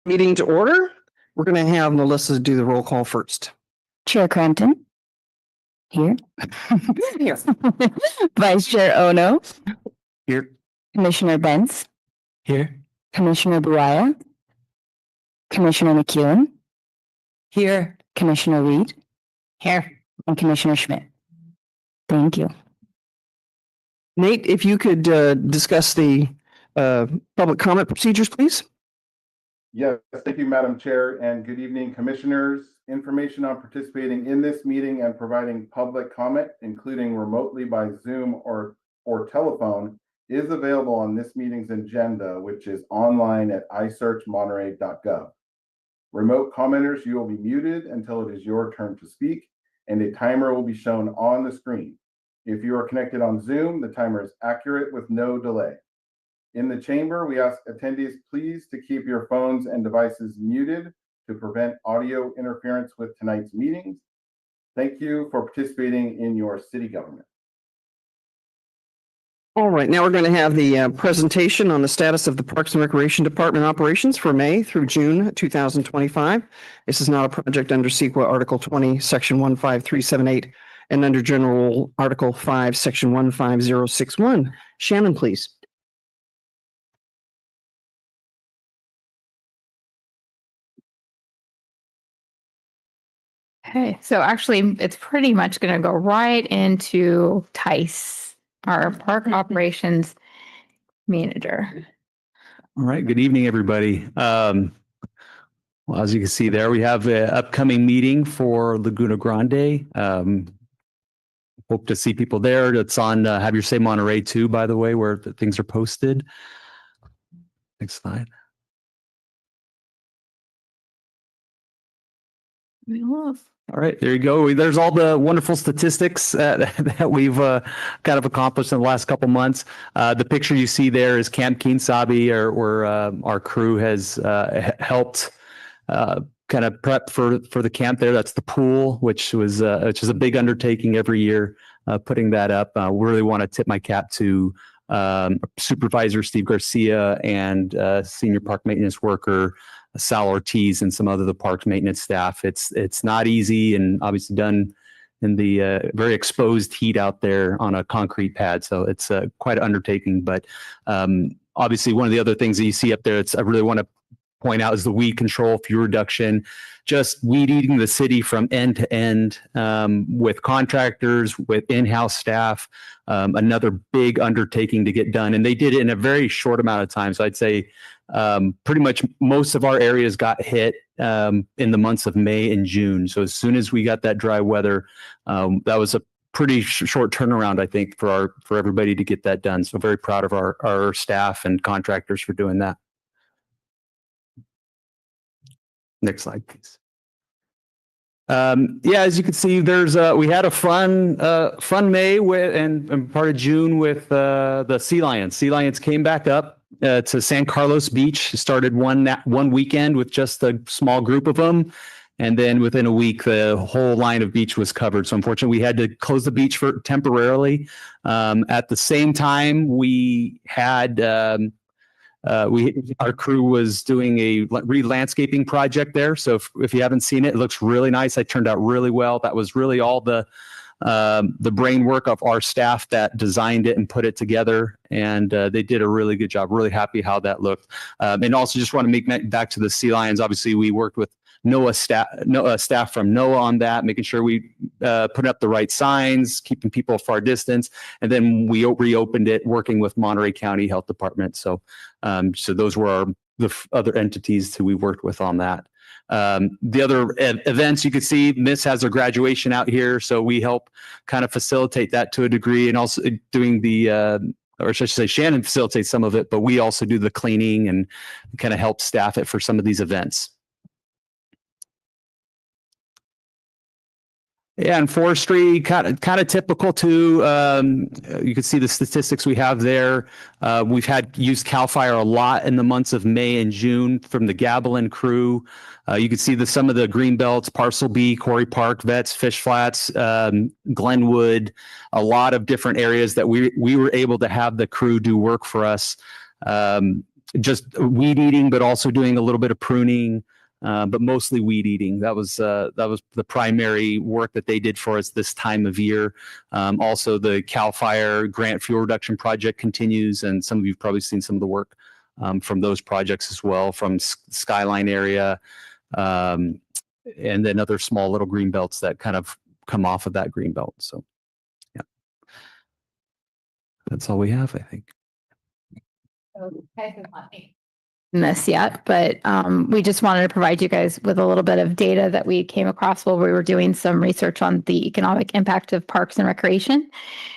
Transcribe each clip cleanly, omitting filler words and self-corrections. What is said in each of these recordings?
Meeting to order. We're going to have Melissa do the roll call first. Chair Crampton. Here. Here. Vice Chair Ono. Here. Commissioner Benz. Here. Commissioner Buaya. Commissioner McEwen. Here. Commissioner Reed. Here. And Commissioner Schmidt. Thank you. Nate, if you could discuss the public comment procedures, please. Yes, thank you, Madam Chair, and good evening, Commissioners. Information on participating in this meeting and providing public comment, including remotely by Zoom or telephone, is available on this meeting's agenda, which is online at isearchmonterey.gov. Remote commenters, you will be muted until it is your turn to speak, and a timer will be shown on the screen. If you are connected on Zoom, the timer is accurate with no delay. In the chamber, we ask attendees please to keep your phones and devices muted to prevent audio interference with tonight's meetings. Thank you for participating in your city government. All right, now we're going to have the presentation on the status of the Parks and Recreation Department operations for May through June 2025. This is not a project under CEQA Article 20, Section 15378, and under General Article 5, Section 15061. Shannon, please. Okay, so actually it's pretty much going to go right into Tice, our park operations manager. All right, good evening, everybody. Well, as you can see there, we have an upcoming meeting for Laguna Grande. Hope to see people there. It's on Have Your Say Monterey too, by the way, where the things are posted. Next slide. All right, there you go. There's all the wonderful statistics that we've kind of accomplished in the last couple months. The picture you see there is Camp Keensabi, where our crew has helped kind of prep for the camp there. That's the pool, which is a big undertaking every year, putting that up. We really want to tip my cap to Supervisor Steve Garcia and Senior Park Maintenance Worker Sal Ortiz and some other the park maintenance staff. It's not easy, and obviously done in the very exposed heat out there on a concrete pad. So it's quite an undertaking. But obviously, one of the other things that you see up there, I really want to point out is the weed control, fuel reduction, just weed eating the city from end to end with contractors, with in-house staff. Another big undertaking to get done, and they did it in a very short amount of time. So I'd say pretty much most of our areas got hit in the months of May and June. So as soon as we got that dry weather, that was a pretty short turnaround, I think, for everybody to get that done. So very proud of our staff and contractors for doing that. Next slide, please. Yeah, as you can see, we had a fun May and part of June with the Sea Lions. Sea Lions came back up to San Carlos Beach. Started one weekend with just a small group of them, and then within a week, the whole line of beach was covered. So unfortunately, we had to close the beach temporarily. At the same time, we had our crew was doing a re-landscaping project there. So if you haven't seen it, it looks really nice. It turned out really well. That was really all the brain work of our staff that designed it and put it together. And they did a really good job. Really happy how that looked. And also just want to make back to the Sea Lions. Obviously, we worked with staff from NOAA on that, making sure we put up the right signs, keeping people far distance, and then we reopened it, working with Monterey County Health Department. So those were the other entities who we worked with on that. The other events you can see, Miss has her graduation out here, so we help kind of facilitate that to a degree, and also doing or I should say Shannon facilitates some of it, but we also do the cleaning and kind of help staff it for some of these events. Yeah, and forestry, kind of typical too. You can see the statistics we have there. We've used CAL FIRE a lot in the months of May and June from the Gavilan crew. You can see some of the green belts, Parcel B, Quarry Park, Vets, Fish Flats, Glenwood, a lot of different areas that we were able to have the crew do work for us. just weed eating, but also doing a little bit of pruning, but mostly weed eating. That was the primary work that they did for us this time of year. Also, the CAL FIRE grant fuel reduction project continues, and some of you've probably seen some of the work from those projects as well, from Skyline area, and then other small little green belts that kind of come off of that green belt. So, yeah, that's all we have, I think. This yet, but we just wanted to provide you guys with a little bit of data that we came across while we were doing some research on the economic impact of parks and recreation.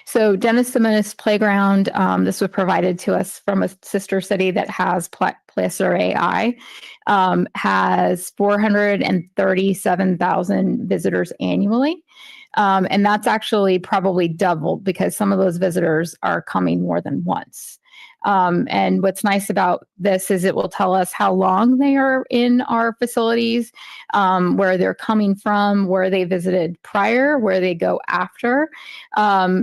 So Dennis Dominguez Playground, this was provided to us from a sister city that has Placer AI, has 437,000 visitors annually. And that's actually probably doubled because some of those visitors are coming more than once. And what's nice about this is it will tell us how long they are in our facilities, where they're coming from, where they visited prior, where they go after.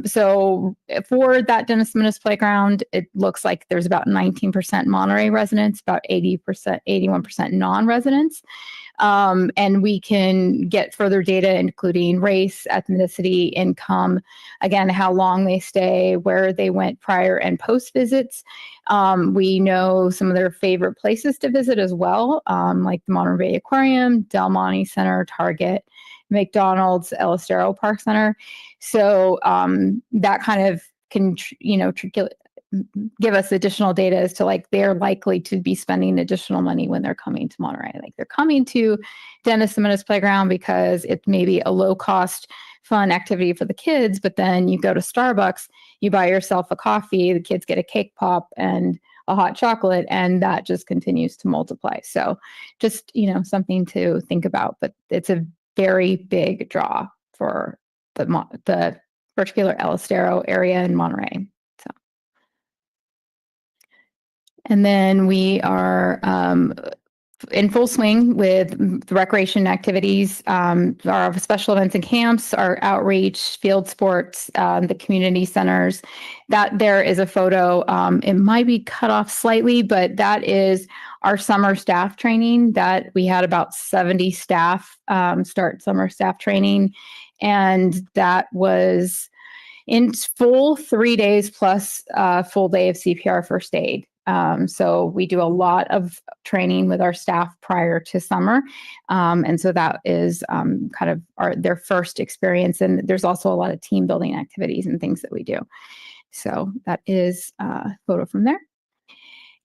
So for that Dennis Dominguez Playground, it looks like there's about 19% Monterey residents, about 81% non-residents. And we can get further data, including race, ethnicity, income, again, how long they stay, where they went prior and post visits. We know some of their favorite places to visit as well, like the Monterey Aquarium, Del Monte Center, Target, McDonald's, El Estero Park Center. So that kind of can, give us additional data as to like they're likely to be spending additional money when they're coming to Monterey. Like they're coming to Dennis Dominguez Playground because it may be a low cost fun activity for the kids, but then you go to Starbucks, you buy yourself a coffee, the kids get a cake pop and a hot chocolate, and that just continues to multiply. So just, something to think about, but it's a very big draw for the particular El Estero area in Monterey. And then we are in full swing with the recreation activities, our special events and camps, our outreach, field sports, the community centers. That there is a photo. It might be cut off slightly, but that is our summer staff training that we had about 70 staff start summer staff training. And that was in full 3 days plus a full day of CPR first aid. So we do a lot of training with our staff prior to summer. And so that is kind of their first experience. And there's also a lot of team building activities and things that we do. So that is a photo from there.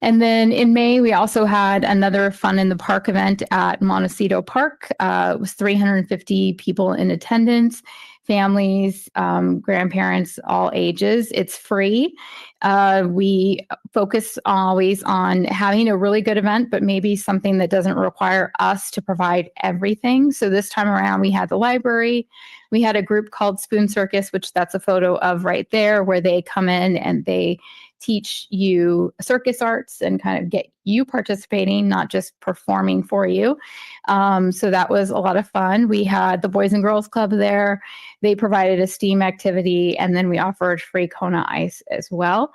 And then in May, we also had another Fun in the Park event at Montecito Park. It was 350 people in attendance, families, grandparents, all ages. It's free. We focus always on having a really good event, but maybe something that doesn't require us to provide everything. So this time around, we had the library. We had a group called Spoon Circus, which that's a photo of right there, where they come in and they teach you circus arts and kind of get you participating, not just performing for you. So that was a lot of fun. We had the Boys and Girls Club there. They provided a STEAM activity, and then we offered free Kona ice as well.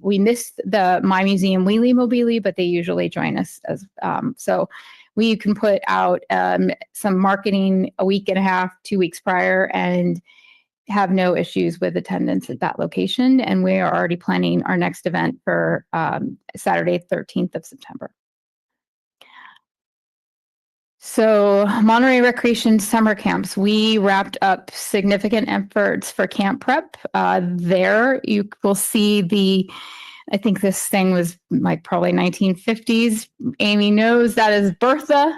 We missed the My Museum Wheelie Mobile, but they usually join us as so. We can put out some marketing a week and a half, 2 weeks prior, and have no issues with attendance at that location. And we are already planning our next event for Saturday, 13th of September. So Monterey Recreation Summer Camps, we wrapped up significant efforts for camp prep. There you will see I think this thing was like probably 1950s. Amy knows that is Bertha.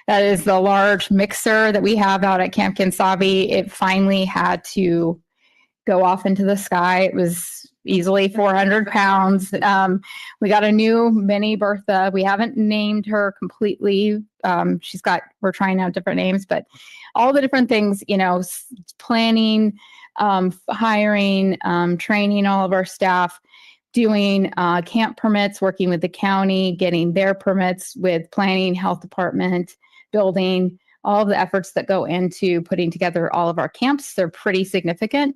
That is the large mixer that we have out at Camp Kinsabi. It finally had to go off into the sky. It was easily 400 pounds. We got a new mini Bertha. We haven't named her completely. We're trying out different names, but all the different things, planning, hiring, training all of our staff, doing camp permits, working with the county, getting their permits with planning, health department, building, all of the efforts that go into putting together all of our camps. They're pretty significant.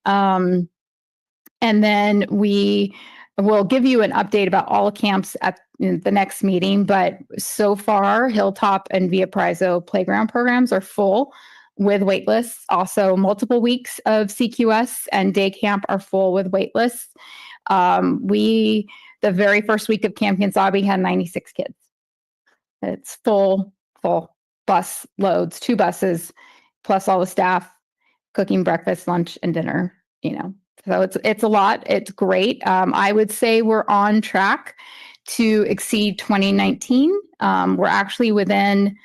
And then we We'll give you an update about all camps at the next meeting, but so far, Hilltop and Via Prizzo playground programs are full with waitlists. Also, multiple weeks of CQS and day camp are full with waitlists. The very first week of Camp Kinsabi had 96 kids. It's full bus loads, 2 buses, plus all the staff cooking breakfast, lunch, and dinner, So it's a lot. It's great. I would say we're on track to exceed 2019. We're actually within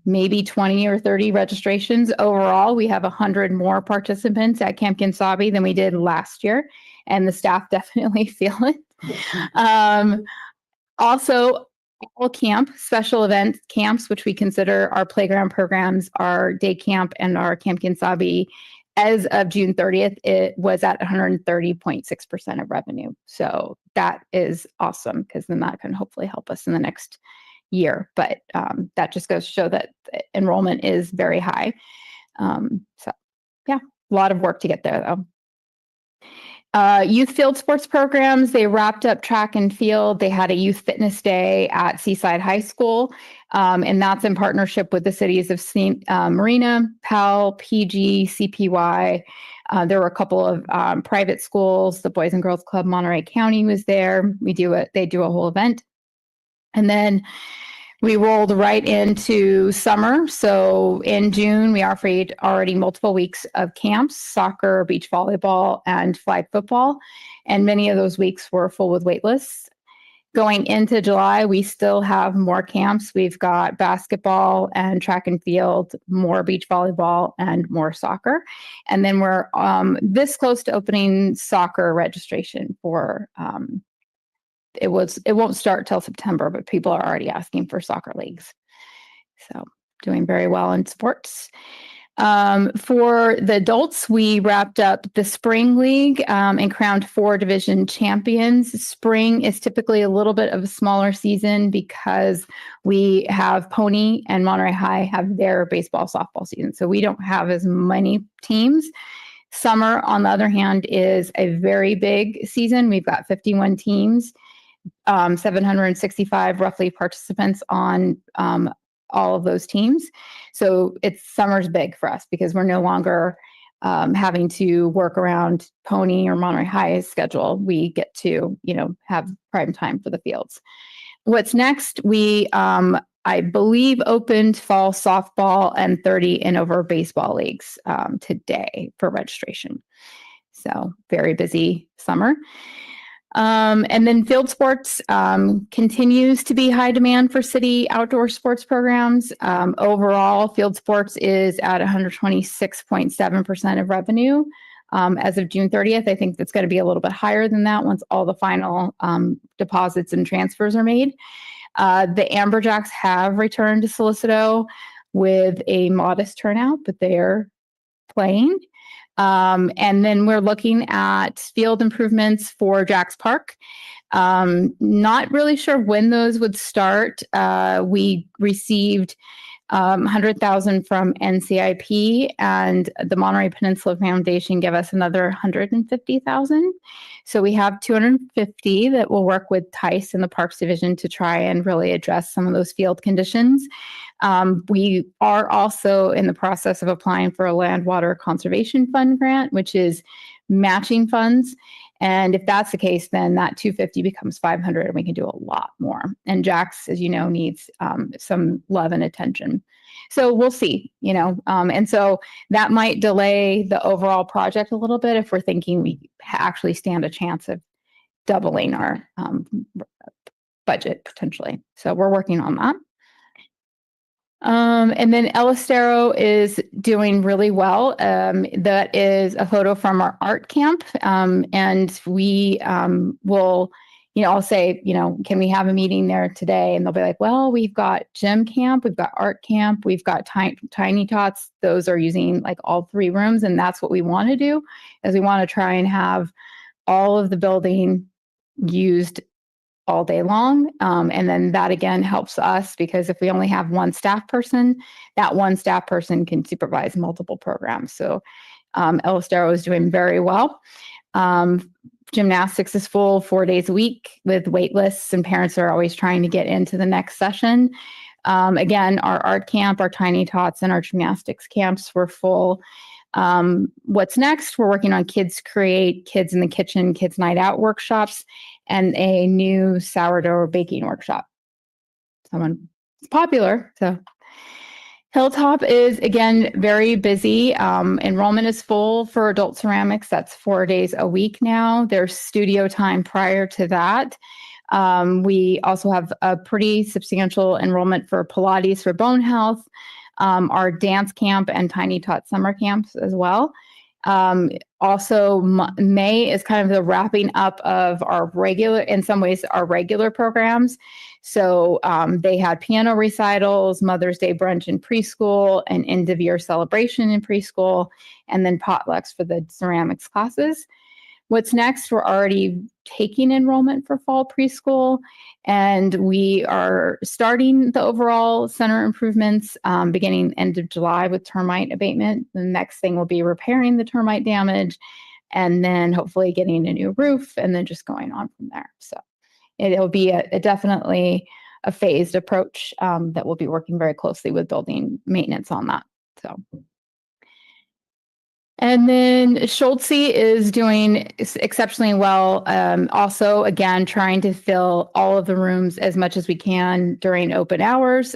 maybe 20 or 30 registrations. Overall, we have 100 more participants at Camp Kinsabi than we did last year, and the staff definitely feel it. Also, all camp, special event camps, which we consider our playground programs, our day camp, and our Camp Kinsabi, as of June 30th, it was at 130.6% of revenue. So that is awesome, because then that can hopefully help us in the next year. But that just goes to show that enrollment is very high. So yeah, a lot of work to get there, though. Youth field sports programs, they wrapped up track and field. They had a youth fitness day at Seaside High School, and that's in partnership with the cities of Marina, Powell, PG, CPY. There were a couple of private schools. The Boys and Girls Club Monterey County was there. They do a whole event. And then we rolled right into summer. So in June, we offered already multiple weeks of camps, soccer, beach volleyball, and flag football. And many of those weeks were full with waitlists. Going into July, we still have more camps. We've got basketball and track and field, more beach volleyball, and more soccer. And then we're this close to opening soccer registration for it won't start till September, but people are already asking for soccer leagues. So doing very well in sports. For the adults, we wrapped up the spring league and crowned 4 division champions. Spring is typically a little bit of a smaller season because we have Pony and Monterey High have their baseball, softball season. So we don't have as many teams. Summer, on the other hand, is a very big season. We've got 51 teams. 765 roughly participants on all of those teams. So summer's big for us because we're no longer having to work around Pony or Monterey High's schedule. We get to, have prime time for the fields. What's next? We, I believe, opened fall softball and 30 and over baseball leagues today for registration. So very busy summer. And then field sports continues to be high demand for city outdoor sports programs. Overall, field sports is at 126.7% of revenue. As of June 30th, I think that's going to be a little bit higher than that once all the final deposits and transfers are made. The Amberjacks have returned to Solicito with a modest turnout, but they're playing. And then we're looking at field improvements for Jacks Park. Not really sure when those would start. We received $100,000 from NCIP, and the Monterey Peninsula Foundation gave us another $150,000. So we have $250 that will work with Tice and the Parks Division to try and really address some of those field conditions. We are also in the process of applying for a Land Water Conservation Fund grant, which is matching funds. And if that's the case, then that 250 becomes 500 and we can do a lot more. And Jacks, as you know, needs some love and attention. So we'll see, and so that might delay the overall project a little bit if we're thinking we actually stand a chance of doubling our budget potentially. So we're working on that. And then El Estero is doing really well. That is a photo from our art camp. And we will, I'll say, can we have a meeting there today? And they'll be like, well, we've got gym camp, we've got art camp, we've got tiny tots. Those are using like all 3 rooms. And that's what we want to do, is we want to try and have all of the building used all day long. And then that again helps us because if we only have one staff person, that one staff person can supervise multiple programs. So El Estero is doing very well. Gymnastics is full 4 days a week with wait lists, and parents are always trying to get into the next session. Again, our art camp, our tiny tots, and our gymnastics camps were full. What's next? We're working on Kids Create, Kids in the Kitchen, Kids Night Out workshops, and a new sourdough baking workshop. It's popular, so. Hilltop is, again, very busy. Enrollment is full for adult ceramics. That's 4 days a week now. There's studio time prior to that. We also have a pretty substantial enrollment for Pilates for bone health, our dance camp and Tiny Tot summer camps as well. Also, May is kind of the wrapping up of our regular, in some ways, our regular programs. So they had piano recitals, Mother's Day brunch in preschool, an end of year celebration in preschool, and then potlucks for the ceramics classes. What's next? We're already taking enrollment for fall preschool, and we are starting the overall center improvements beginning end of July with termite abatement. The next thing will be repairing the termite damage, and then hopefully getting a new roof, and then just going on from there. So it'll be definitely a phased approach that we'll be working very closely with building maintenance on that. So. And then Schultze is doing exceptionally well. Also, again, trying to fill all of the rooms as much as we can during open hours.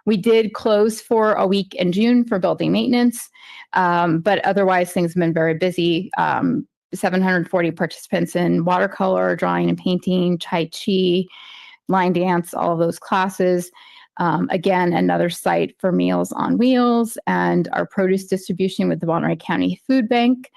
We did close for a week in June for building maintenance, but otherwise things have been very busy. 740 participants in watercolor, drawing and painting, Tai Chi, line dance, all of those classes. Again, another site for Meals on Wheels and our produce distribution with the Monterey County Food Bank.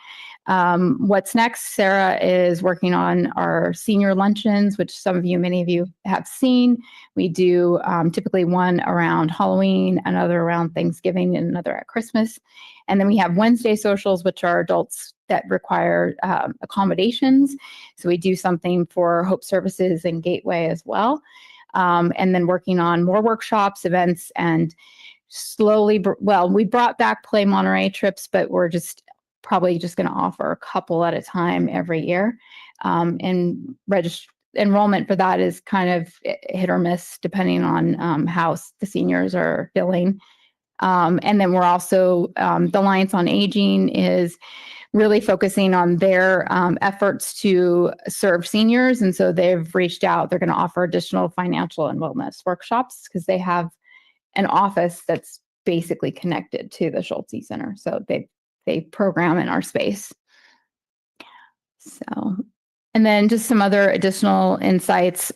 What's next? Sarah is working on our senior luncheons, which many of you have seen. We do typically one around Halloween, another around Thanksgiving, and another at Christmas. And then we have Wednesday socials, which are adults that require accommodations. So we do something for Hope Services and Gateway as well. And then working on more workshops, events, and slowly, we brought back Play Monterey trips, but we're probably just going to offer a couple at a time every year. And enrollment for that is kind of hit or miss depending on how the seniors are feeling. And then we're also, the Alliance on Aging is really focusing on their efforts to serve seniors. And so they've reached out. They're going to offer additional financial and wellness workshops because they have an office that's basically connected to the Schultze Center. So they program in our space. So, and then just some other additional insights.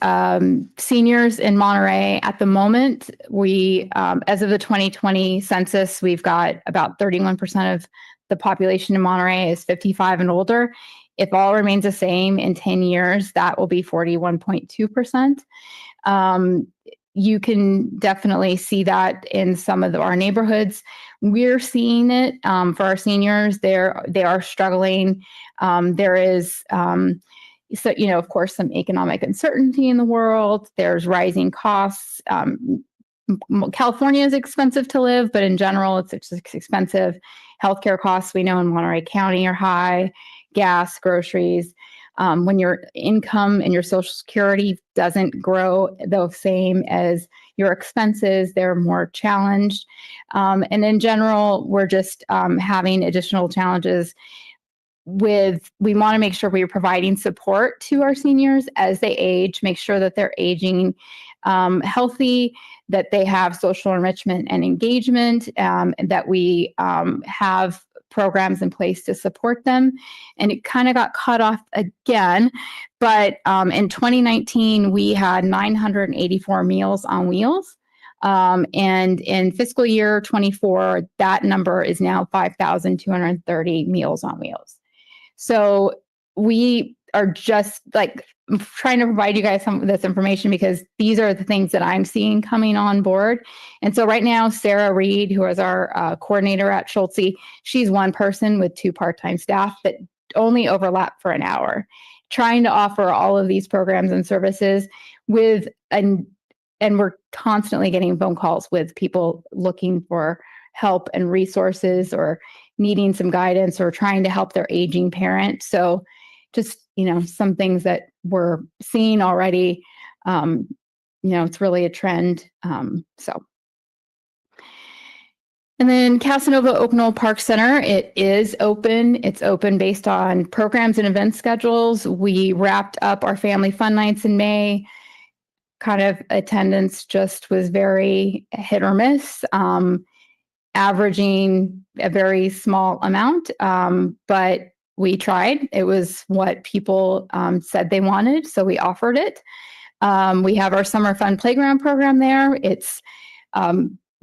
Seniors in Monterey at the moment, we, as of the 2020 census, we've got about 31% of the population in Monterey is 55 and older. If all remains the same in 10 years, that will be 41.2%. You can definitely see that in some of our neighborhoods. We're seeing it for our seniors. They are struggling. There is, so, of course, some economic uncertainty in the world. There's rising costs. California is expensive to live, but in general, it's expensive. Healthcare costs, we know in Monterey County, are high. Gas, groceries. When your income and your Social Security doesn't grow the same as your expenses, they're more challenged. And in general, we're just having additional challenges we want to make sure we are providing support to our seniors as they age, make sure that they're aging healthy, that they have social enrichment and engagement, and that we have programs in place to support them. And it kind of got cut off again, but in 2019, we had 984 Meals on Wheels. And in fiscal year 24, that number is now 5,230 Meals on Wheels. So we are just trying to provide you guys some of this information because these are the things that I'm seeing coming on board. And so right now, Sarah Reed, who is our coordinator at Schultze, she's one person with 2 part-time staff that only overlap for an hour, trying to offer all of these programs and services and we're constantly getting phone calls with people looking for help and resources or needing some guidance or trying to help their aging parent. So just, some things that we're seeing already. It's really a trend. And then Casanova Oaknall Park Center, it is open. It's open based on programs and event schedules. We wrapped up our family fun nights in May. Kind of attendance just was very hit or miss, averaging a very small amount. But we tried. It was what people said they wanted, so we offered it. We have our summer fun playground program there. It's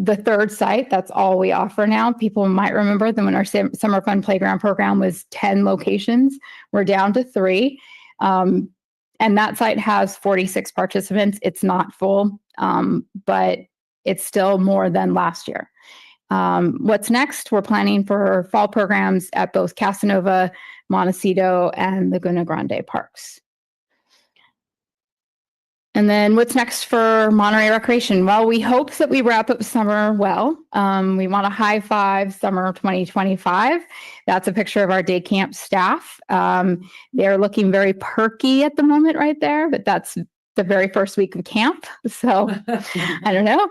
the third site. That's all we offer now. People might remember that when our summer fun playground program was 10 locations, we're down to 3. And that site has 46 participants. It's not full, but it's still more than last year. What's next? We're planning for fall programs at both Casanova, Montecito, and Laguna Grande parks. And then what's next for Monterey Recreation? Well, we hope that we wrap up summer well. We want a high five summer 2025. That's a picture of our day camp staff. They're looking very perky at the moment right there, but that's the very first week of camp. So I don't know.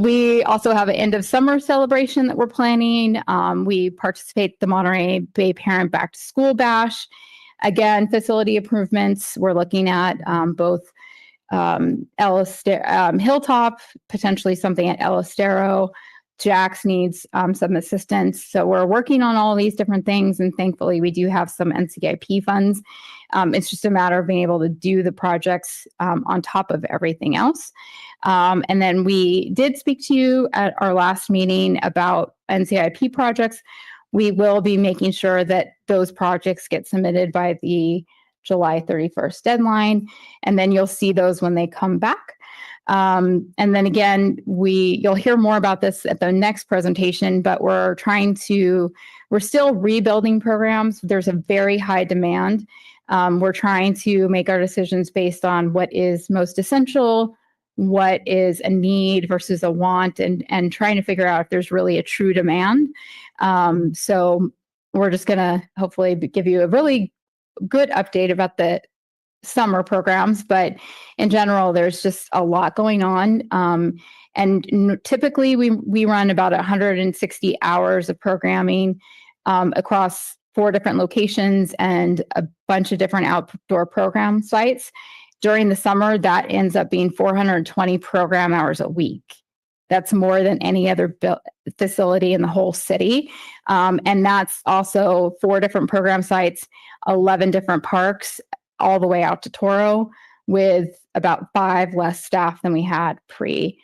We also have an end of summer celebration that we're planning. We participate in the Monterey Bay Parent Back to School Bash. Again, facility improvements. We're looking at both Hilltop, potentially something at El Estero. Jax needs some assistance. So we're working on all these different things. And thankfully, we do have some NCIP funds. It's just a matter of being able to do the projects on top of everything else. And then we did speak to you at our last meeting about NCIP projects. We will be making sure that those projects get submitted by the July 31st deadline, and then you'll see those when they come back. And then again, you'll hear more about this at the next presentation, but we're still rebuilding programs. There's a very high demand. We're trying to make our decisions based on what is most essential, what is a need versus a want, and trying to figure out if there's really a true demand. So we're just going to hopefully give you a really good update about the summer programs, but in general, there's just a lot going on. And typically we run about 160 hours of programming across 4 different locations and a bunch of different outdoor program sites. During the summer, that ends up being 420 program hours a week. That's more than any other facility in the whole city. And that's also 4 different program sites, 11 different parks, all the way out to Toro, with about 5 less staff than we had pre.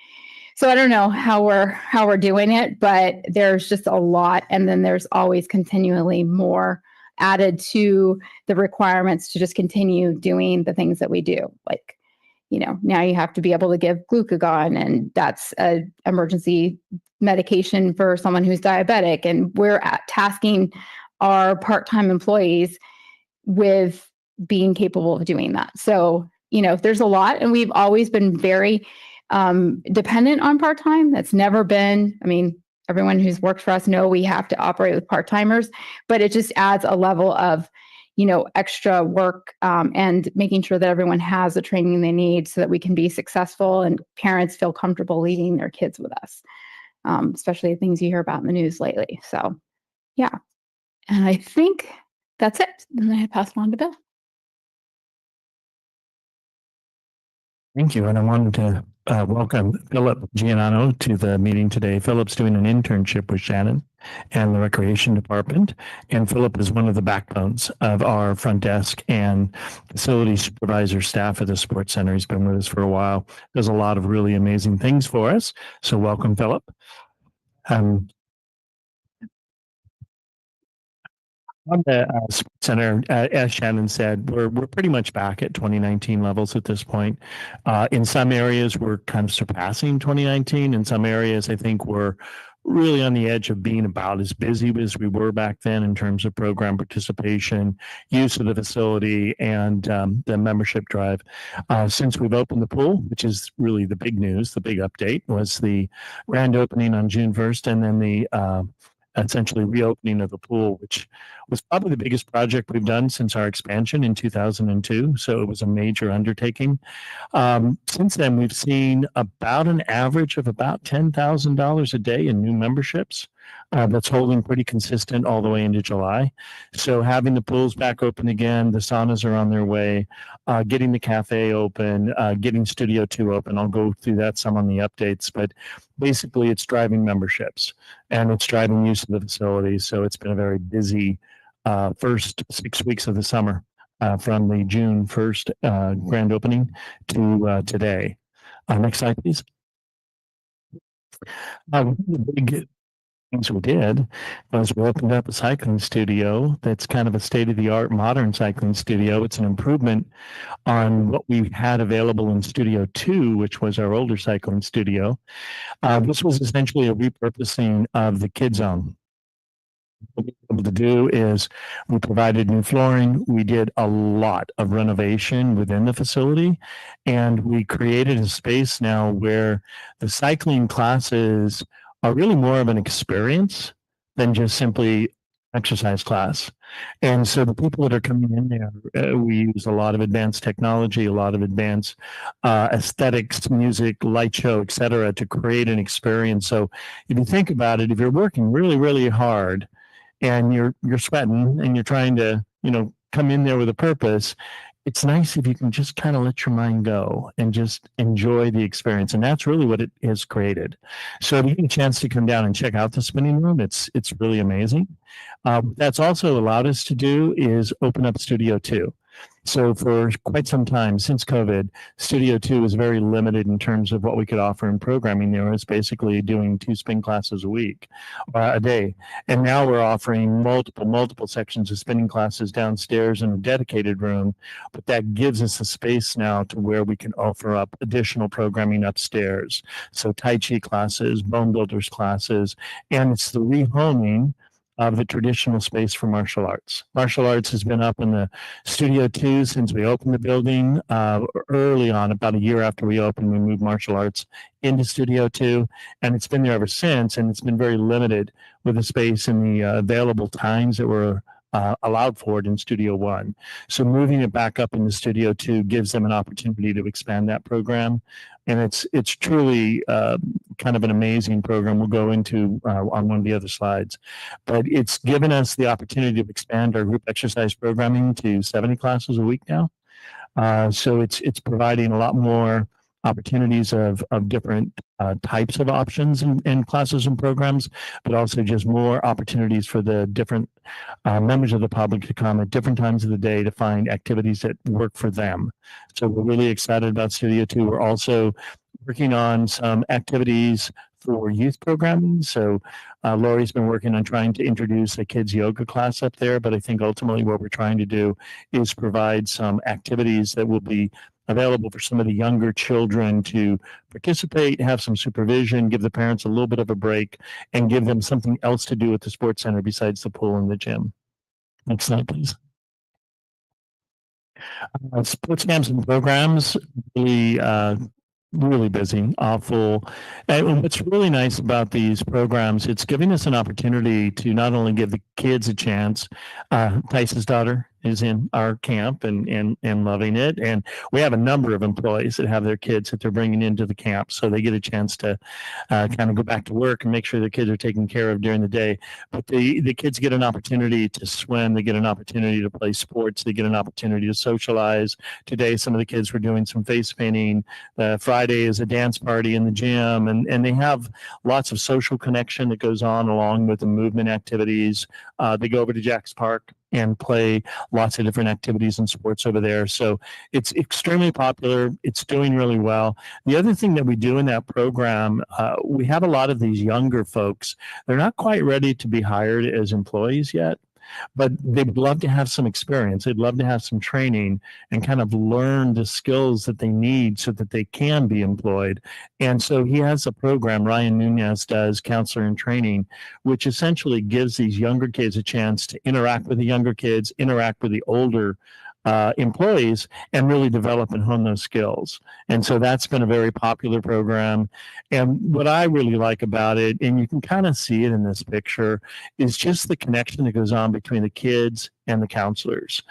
So I don't know how we're doing it, but there's just a lot. And then there's always continually more added to the requirements to just continue doing the things that we do. Like, now you have to be able to give glucagon, and that's an emergency medication for someone who's diabetic. And we're tasking our part-time employees with being capable of doing that. So, there's a lot, and we've always been very dependent on part-time. That's never been, everyone who's worked for us know we have to operate with part-timers, but it just adds a level of extra work and making sure that everyone has the training they need so that we can be successful and parents feel comfortable leaving their kids with us, especially the things you hear about in the news lately. So, yeah. And I think that's it. And then I pass it on to Bill. Thank you. And I wanted to welcome Philip Giannano to the meeting today. Philip's doing an internship with Shannon and the Recreation Department. And Philip is one of the backbones of our front desk and facility supervisor staff at the Sports Center. He's been with us for a while. Does a lot of really amazing things for us. So welcome, Philip. On the Sports Center, as Shannon said, we're pretty much back at 2019 levels at this point. In some areas, we're kind of surpassing 2019. In some areas, I think we're really on the edge of being about as busy as we were back then in terms of program participation, use of the facility, and the membership drive. Since we've opened the pool, which is really the big news, the big update was the grand opening on June 1st, and then the essentially reopening of the pool, which was probably the biggest project we've done since our expansion in 2002. So it was a major undertaking. Since then, we've seen about an average of about $10,000 a day in new memberships. That's holding pretty consistent all the way into July. So having the pools back open again, the saunas are on their way, getting the cafe open, getting Studio 2 open. I'll go through that some on the updates, but basically it's driving memberships and it's driving use of the facilities. So it's been a very busy first 6 weeks of the summer. From the June 1st grand opening to today. Next slide, please. The big things we did was we opened up a cycling studio that's kind of a state-of-the-art modern cycling studio. It's an improvement on what we had available in Studio 2, which was our older cycling studio. This was essentially a repurposing of the Kid Zone. What we were able to do is we provided new flooring. We did a lot of renovation within the facility, and we created a space now where the cycling classes are really more of an experience than just simply exercise class. And so the people that are coming in there, we use a lot of advanced technology, a lot of advanced aesthetics, music, light show, et cetera, to create an experience. So if you think about it, if you're working really, really hard, and you're sweating and you're trying to, come in there with a purpose, it's nice if you can just kind of let your mind go and just enjoy the experience. And that's really what it has created. So if you get a chance to come down and check out the spinning room, it's really amazing. That's also allowed us to do is open up Studio 2. So for quite some time since COVID, Studio 2 was very limited in terms of what we could offer in programming. There was basically doing 2 spin classes a day. And now we're offering multiple sections of spinning classes downstairs in a dedicated room. But that gives us a space now to where we can offer up additional programming upstairs. So Tai Chi classes, bone builders classes, and it's the rehoming of the traditional space for martial arts. Martial arts has been up in the Studio 2 since we opened the building. Early on, about a year after we opened, we moved martial arts into Studio 2, and it's been there ever since, and it's been very limited with the space and the available times that were allowed for it in Studio 1. So moving it back up into Studio 2 gives them an opportunity to expand that program. And it's truly kind of an amazing program we'll go into on one of the other slides. But it's given us the opportunity to expand our group exercise programming to 70 classes a week now. So it's providing a lot more opportunities of different types of options and classes and programs, but also just more opportunities for the different members of the public to come at different times of the day to find activities that work for them. So we're really excited about Studio 2. We're also working on some activities for youth programming. So Lori's been working on trying to introduce a kids yoga class up there, but I think ultimately what we're trying to do is provide some activities that will be available for some of the younger children to participate, have some supervision, give the parents a little bit of a break, and give them something else to do at the sports center besides the pool and the gym. Next slide, please. Sports camps and programs really busy, awful. And what's really nice about these programs, it's giving us an opportunity to not only give the kids a chance. Tyson's daughter is in our camp and loving it. And we have a number of employees that have their kids that they're bringing into the camp. So they get a chance to kind of go back to work and make sure their kids are taken care of during the day. But the kids get an opportunity to swim. They get an opportunity to play sports. They get an opportunity to socialize. Today, some of the kids were doing some face painting. Friday is a dance party in the gym. And they have lots of social connection that goes on along with the movement activities. They go over to Jack's Park and play lots of different activities and sports over there. So it's extremely popular. It's doing really well. The other thing that we do in that program, we have a lot of these younger folks. They're not quite ready to be hired as employees yet, but they'd love to have some experience. They'd love to have some training and kind of learn the skills that they need so that they can be employed. And so he has a program, Ryan Nunez does, Counselor in Training, which essentially gives these younger kids a chance to interact with the younger kids, interact with the older employees and really develop and hone those skills. And so that's been a very popular program. And what I really like about it, and you can kind of see it in this picture, is just the connection that goes on between the kids and the counselors,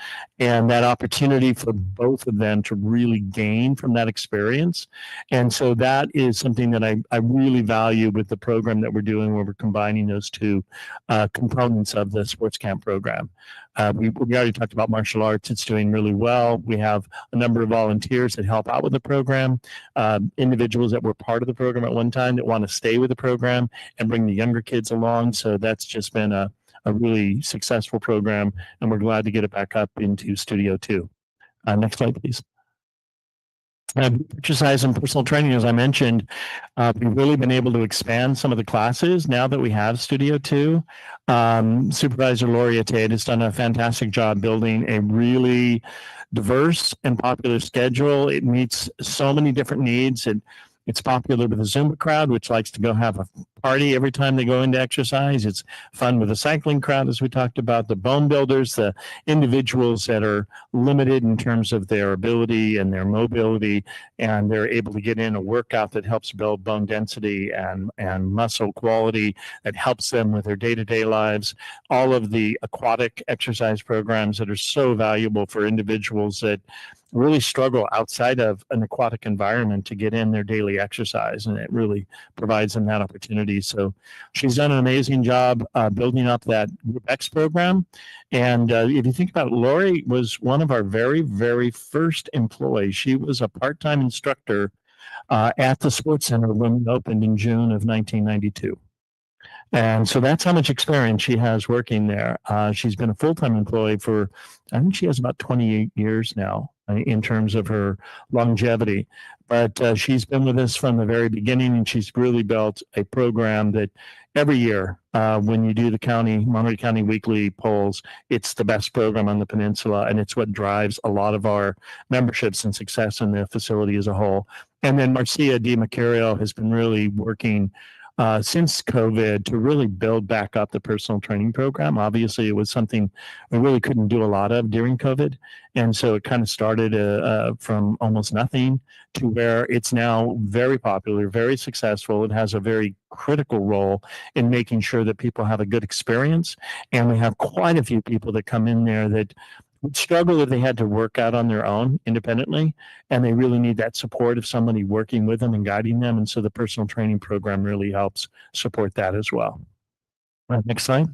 and that opportunity for both of them to really gain from that experience. And so that is something that I really value with the program that we're doing, where we're combining those two components of the sports camp program. We already talked about martial arts. It's doing really well. We have a number of volunteers that help out with the program, individuals that were part of the program at one time that want to stay with the program and bring the younger kids along. So that's just been a really successful program, and we're glad to get it back up into Studio 2. Next slide, please. Exercise and personal training, as I mentioned, we've really been able to expand some of the classes now that we have Studio 2. Supervisor Lori Tate has done a fantastic job building a really diverse and popular schedule. It meets so many different needs. It's popular with the Zumba crowd, which likes to go have a party every time they go into exercise. It's fun with the cycling crowd, as we talked about, the bone builders, the individuals that are limited in terms of their ability and their mobility, and they're able to get in a workout that helps build bone density and muscle quality, that helps them with their day-to-day lives. All of the aquatic exercise programs that are so valuable for individuals that really struggle outside of an aquatic environment to get in their daily exercise, and it really provides them that opportunity. So she's done an amazing job building up that Group X program. And if you think about it, Lori was one of our very, very first employees. She was a part-time instructor at the Sports Center when we opened in June of 1992. And so that's how much experience she has working there. She's been a full-time employee for, I think she has about 28 years now in terms of her longevity. But she's been with us from the very beginning, and she's really built a program that every year, when you do the Monterey County weekly polls, it's the best program on the peninsula, and it's what drives a lot of our memberships and success in the facility as a whole. And then Marcia DiMercurio has been really working since COVID to really build back up the personal training program. Obviously, it was something we really couldn't do a lot of during COVID. And so it kind of started from almost nothing to where it's now very popular, very successful. It has a very critical role in making sure that people have a good experience. And we have quite a few people that come in there that would struggle if they had to work out on their own independently, and they really need that support of somebody working with them and guiding them. And so the personal training program really helps support that as well. Next slide.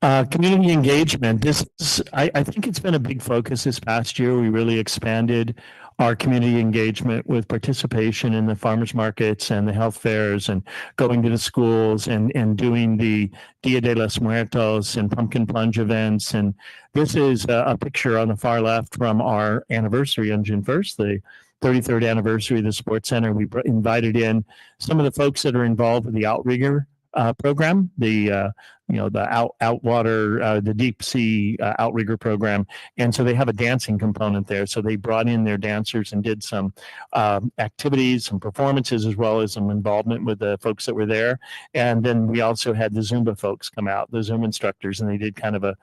Community engagement. I think it's been a big focus this past year. We really expanded our community engagement with participation in the farmers markets and the health fairs, and going to the schools and doing the Dia de los Muertos and pumpkin plunge events. And this is a picture on the far left from our anniversary on June 1st, the 33rd anniversary of the Sports Center. We invited in some of the folks that are involved with the outrigger program, the outwater, the deep sea outrigger program. And so they have a dancing component there. So they brought in their dancers and did some activities, some performances, as well as some involvement with the folks that were there. And then we also had the Zumba folks come out, the Zumba instructors, and they did kind of a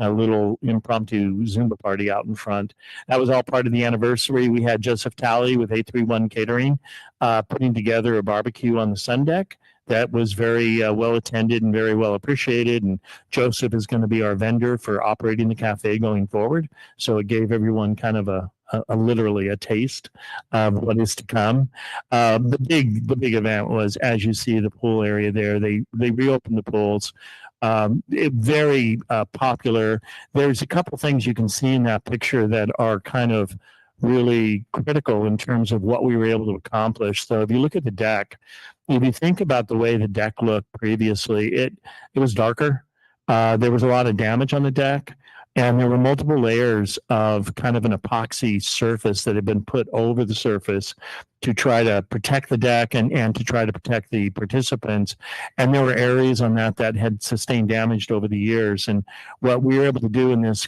little impromptu Zumba party out in front. That was all part of the anniversary. We had Joseph Talley with 831 Catering putting together a barbecue on the sun deck. That was very well attended and very well appreciated. And Joseph is going to be our vendor for operating the cafe going forward. So it gave everyone kind of literally a taste of what is to come. The big event was, as you see, the pool area there. They reopened the pools. Very popular. There's a couple things you can see in that picture that are kind of really critical in terms of what we were able to accomplish. So if you look at the deck, if you think about the way the deck looked previously, it was darker. There was a lot of damage on the deck, and there were multiple layers of kind of an epoxy surface that had been put over the surface to try to protect the deck and to try to protect the participants. And there were areas on that had sustained damage over the years. And what we were able to do in this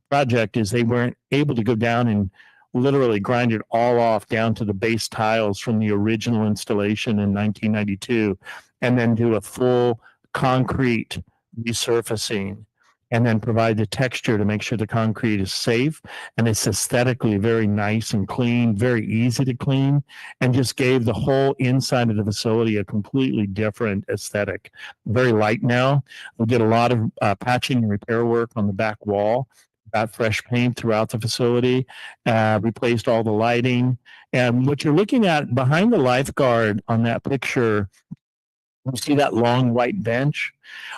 project is they weren't able to go down and literally grind it all off down to the base tiles from the original installation in 1992, and then do a full concrete resurfacing and then provide the texture to make sure the concrete is safe and it's aesthetically very nice and clean, very easy to clean, and just gave the whole inside of the facility a completely different aesthetic. Very light now. We did a lot of patching and repair work on the back wall, got fresh paint throughout the facility, replaced all the lighting. And what you're looking at behind the lifeguard on that picture, you see that long white bench?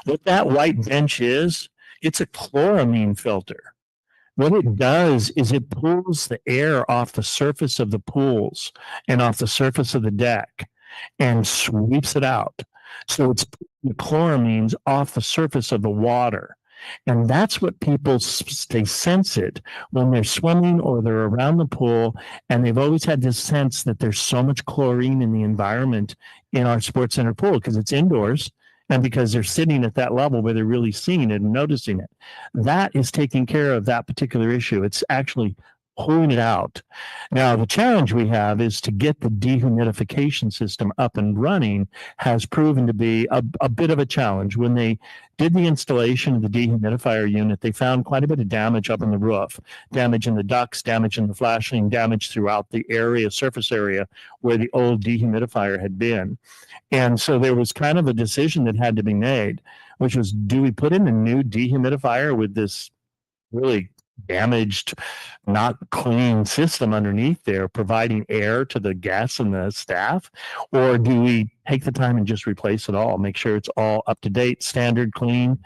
What that white bench is, it's a chloramine filter. What it does is it pulls the air off the surface of the pools and off the surface of the deck and sweeps it out. So it's pulling the chloramines off the surface of the water. And that's what people, they sense it when they're swimming or they're around the pool. And they've always had this sense that there's so much chlorine in the environment in our sports center pool because it's indoors and because they're sitting at that level where they're really seeing it and noticing it. That is taking care of that particular issue. It's actually pulling it out. Now, the challenge we have is to get the dehumidification system up and running has proven to be a bit of a challenge. When they did the installation of the dehumidifier unit, they found quite a bit of damage up on the roof, damage in the ducts, damage in the flashing, damage throughout the area, surface area where the old dehumidifier had been. And so there was kind of a decision that had to be made, which was, do we put in a new dehumidifier with this really damaged, not clean system underneath there, providing air to the guests and the staff? Or do we take the time and just replace it all, make sure it's all up to date, standard, clean?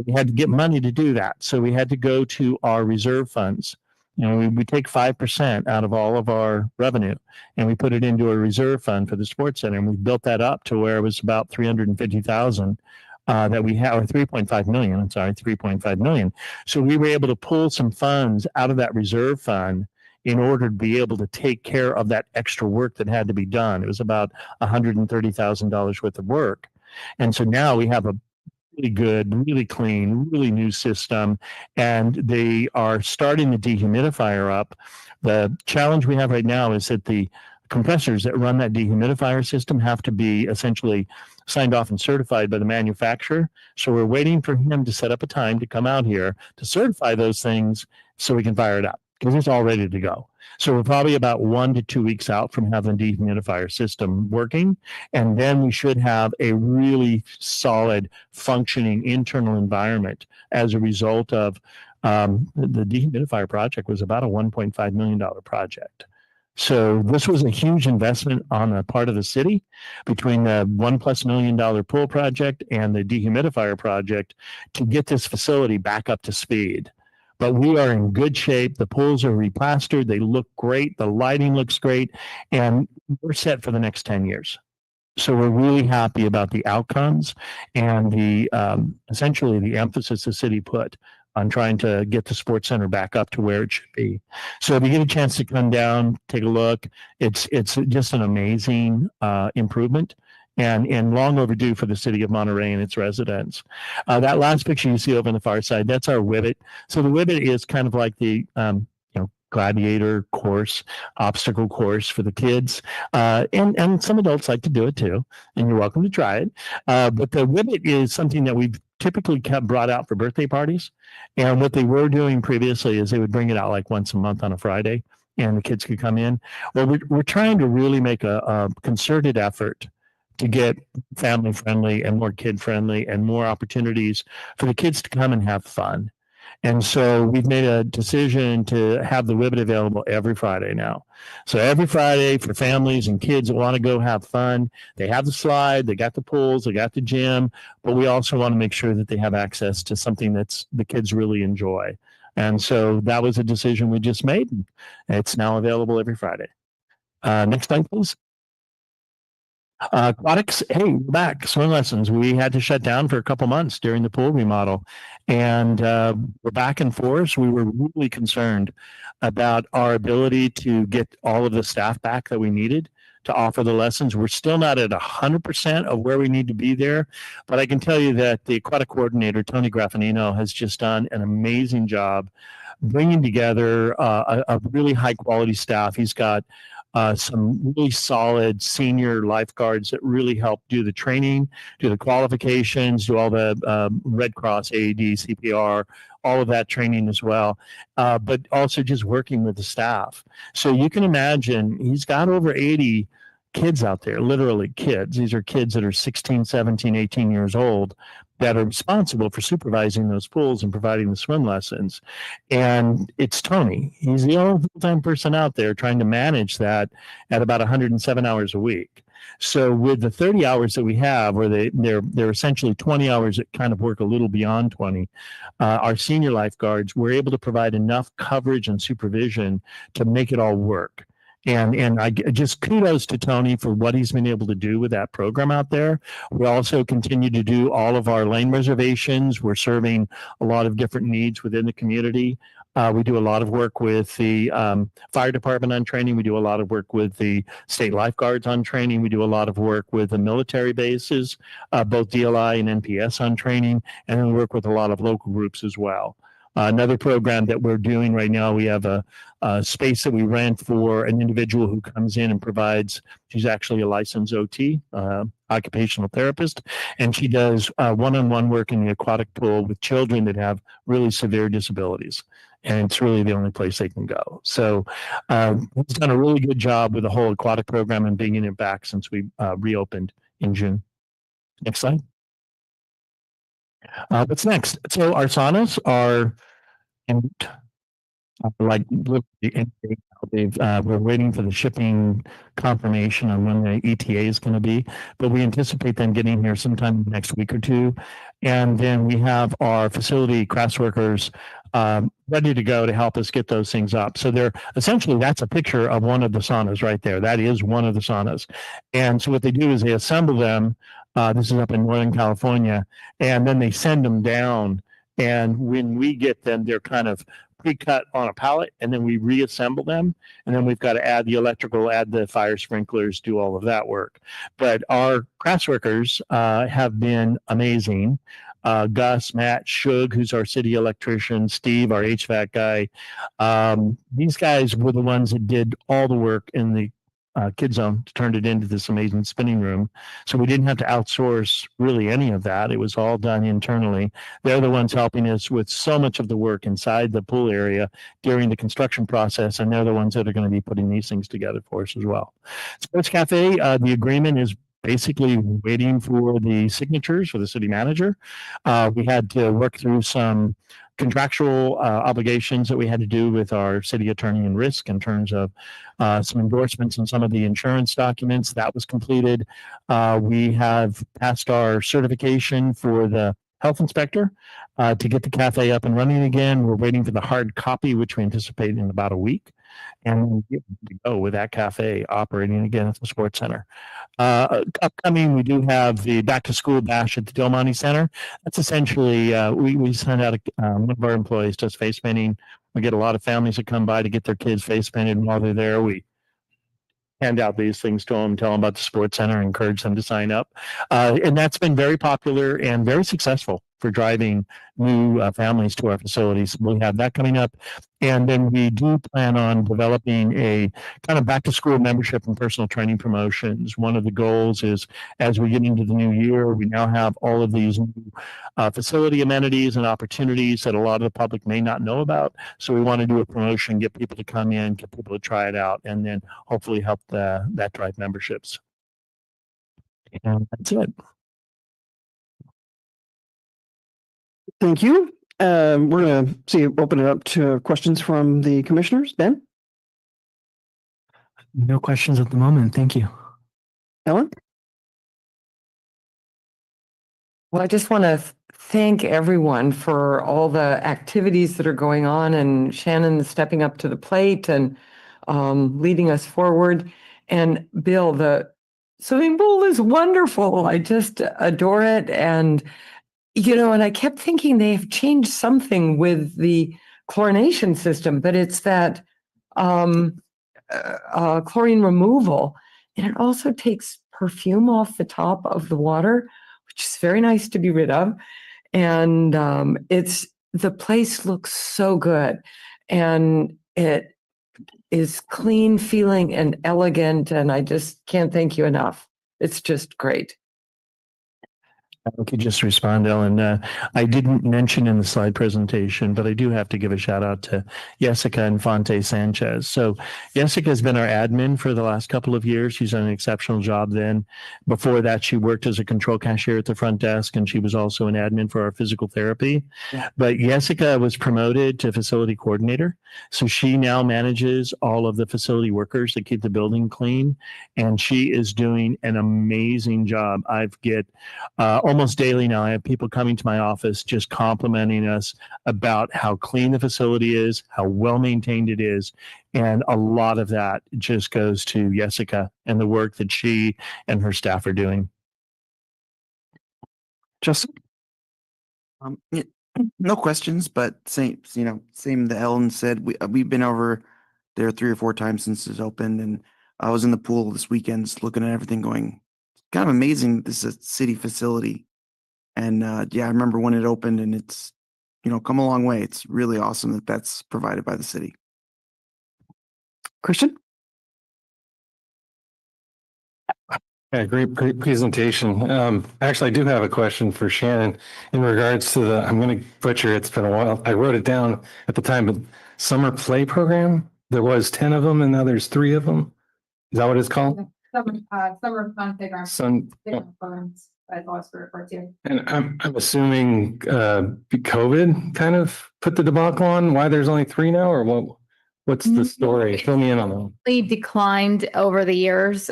We had to get money to do that. So we had to go to our reserve funds. You know, we take 5% out of all of our revenue and we put it into a reserve fund for the sports center. And we built that up to where it was about 350,000 that we have, or 3.5 million, I'm sorry, 3.5 million. So we were able to pull some funds out of that reserve fund in order to be able to take care of that extra work that had to be done. It was about $130,000 worth of work. And so now we have a really good, really clean, really new system, and they are starting the dehumidifier up. The challenge we have right now is that the compressors that run that dehumidifier system have to be essentially signed off and certified by the manufacturer. So we're waiting for him to set up a time to come out here to certify those things so we can fire it up because it's all ready to go. So we're probably about 1 to 2 weeks out from having the dehumidifier system working. And then we should have a really solid functioning internal environment as a result of the dehumidifier project was about a $1.5 million project. So this was a huge investment on the part of the city between the $1+ million pool project and the dehumidifier project to get this facility back up to speed. But we are in good shape. The pools are replastered. They look great. The lighting looks great. And we're set for the next 10 years. So we're really happy about the outcomes and the essentially the emphasis the city put on trying to get the sports center back up to where it should be. So if you get a chance to come down, take a look, it's just an amazing improvement and long overdue for the city of Monterey and its residents. That last picture you see over on the far side, that's our Wibbit. So the Wibbit is kind of like the gladiator course, obstacle course for the kids. And some adults like to do it too, and you're welcome to try it. But the Wibbit is something that we've typically kept brought out for birthday parties. And what they were doing previously is they would bring it out like once a month on a Friday and the kids could come in. Well, we're trying to really make a concerted effort to get family friendly and more kid friendly and more opportunities for the kids to come and have fun. And so we've made a decision to have the Wibbit available every Friday now. So every Friday for families and kids that want to go have fun, they have the slide, they got the pools, they got the gym, but we also want to make sure that they have access to something that's the kids really enjoy. And so that was a decision we just made. It's now available every Friday. Next slide, please. Aquatics, hey, we're back. Swim lessons. We had to shut down for a couple months during the pool remodel, and we're back in force. We were really concerned about our ability to get all of the staff back that we needed to offer the lessons. We're still not at 100% of where we need to be there, but I can tell you that the aquatic coordinator, Tony Graffinino, has just done an amazing job bringing together a really high quality staff. He's got some really solid senior lifeguards that really help do the training, do the qualifications, do all the Red Cross, AED, CPR, all of that training as well, but also just working with the staff. So you can imagine he's got over 80 kids out there, literally kids. These are kids that are 16, 17, 18 years old that are responsible for supervising those pools and providing the swim lessons. And it's Tony. He's the only full-time person out there trying to manage that at about 107 hours a week. So with the 30 hours that we have, or they're essentially 20 hours that kind of work a little beyond 20, our senior lifeguards were able to provide enough coverage and supervision to make it all work. And I just kudos to Tony for what he's been able to do with that program out there. We also continue to do all of our lane reservations. We're serving a lot of different needs within the community. We do a lot of work with the fire department on training. We do a lot of work with the state lifeguards on training. We do a lot of work with the military bases, both DLI and NPS on training, and then we work with a lot of local groups as well. Another program that we're doing right now, we have a space that we rent for an individual who comes in and provides, she's actually a licensed OT, occupational therapist, and she does one-on-one work in the aquatic pool with children that have really severe disabilities. And it's really the only place they can go. So he's done a really good job with the whole aquatic program and bringing it back since we reopened in June. Next slide. What's next? So our saunas are in, like literally we're waiting for the shipping confirmation on when the ETA is going to be, but we anticipate them getting here sometime next week or two. And then we have our facility crafts workers ready to go to help us get those things up. So they're essentially, that's a picture of one of the saunas right there. That is one of the saunas. And so what they do is they assemble them. This is up in Northern California, and then they send them down. And when we get them, they're kind of pre-cut on a pallet, and then we reassemble them. And then we've got to add the electrical, add the fire sprinklers, do all of that work. But our crafts workers have been amazing. Gus, Matt, Shug, who's our city electrician, Steve, our HVAC guy. These guys were the ones that did all the work in the Kid Zone to turn it into this amazing spinning room. So we didn't have to outsource really any of that. It was all done internally. They're the ones helping us with so much of the work inside the pool area during the construction process, and they're the ones that are going to be putting these things together for us as well. Sports Cafe, the agreement is basically waiting for the signatures for the city manager. We had to work through some contractual obligations that we had to do with our city attorney and risk in terms of some endorsements and some of the insurance documents. That was completed. We have passed our certification for the health inspector to get the cafe up and running again. We're waiting for the hard copy, which we anticipate in about a week. And we'll be able to go with that cafe operating again at the sports center. Upcoming, we do have the back to school bash at the Del Monte Center. That's essentially, we send out one of our employees does face painting. We get a lot of families that come by to get their kids face painted, and while they're there, we hand out these things to them, tell them about the sports center, encourage them to sign up. And that's been very popular and very successful for driving new families to our facilities. We'll have that coming up. And then we do plan on developing a kind of back to school membership and personal training promotions. One of the goals is as we get into the new year, we now have all of these new facility amenities and opportunities that a lot of the public may not know about. So we want to do a promotion, get people to come in, get people to try it out, and then hopefully help that drive memberships. And that's it. Thank you. We're going to open it up to questions from the commissioners. Ben? No questions at the moment. Thank you. Ellen? Well, I just want to thank everyone for all the activities that are going on, and Shannon stepping up to the plate and leading us forward. And Bill, the swimming pool is wonderful. I just adore it. And, and I kept thinking they have changed something with the chlorination system, but it's that chlorine removal. And it also takes perfume off the top of the water, which is very nice to be rid of. And the place looks so good. And it is clean feeling and elegant, and I just can't thank you enough. It's just great. I could just respond, Ellen. I didn't mention in the slide presentation, but I do have to give a shout out to Jessica Infante Sanchez. So Jessica has been our admin for the last couple of years. She's done an exceptional job then. Before that, she worked as a control cashier at the front desk, and she was also an admin for our physical therapy. But Jessica was promoted to facility coordinator. So she now manages all of the facility workers that keep the building clean. And she is doing an amazing job. I've get almost daily now, I have people coming to my office just complimenting us about how clean the facility is, how well maintained it is. And a lot of that just goes to Jessica and the work that she and her staff are doing. Justin? Yeah, no questions, but same that Ellen said, we've been over there 3 or 4 times since it's opened, and I was in the pool this weekend just looking at everything going, kind of amazing. This is a city facility. And yeah, I remember when it opened, and it's, come a long way. It's really awesome that that's provided by the city. Christian? Yeah, great presentation. Actually, I do have a question for Shannon in regards to I'm going to butcher it. It's been a while. I wrote it down at the time, but summer play program, there was 10 of them and now there's 3 of them. Is that what it's called? Summer fun playground. Programs, That's always referred to. and I'm assuming, COVID kind of put the debacle on why there's only 3 now, or what's the story? Fill me in on that. Really declined over the years.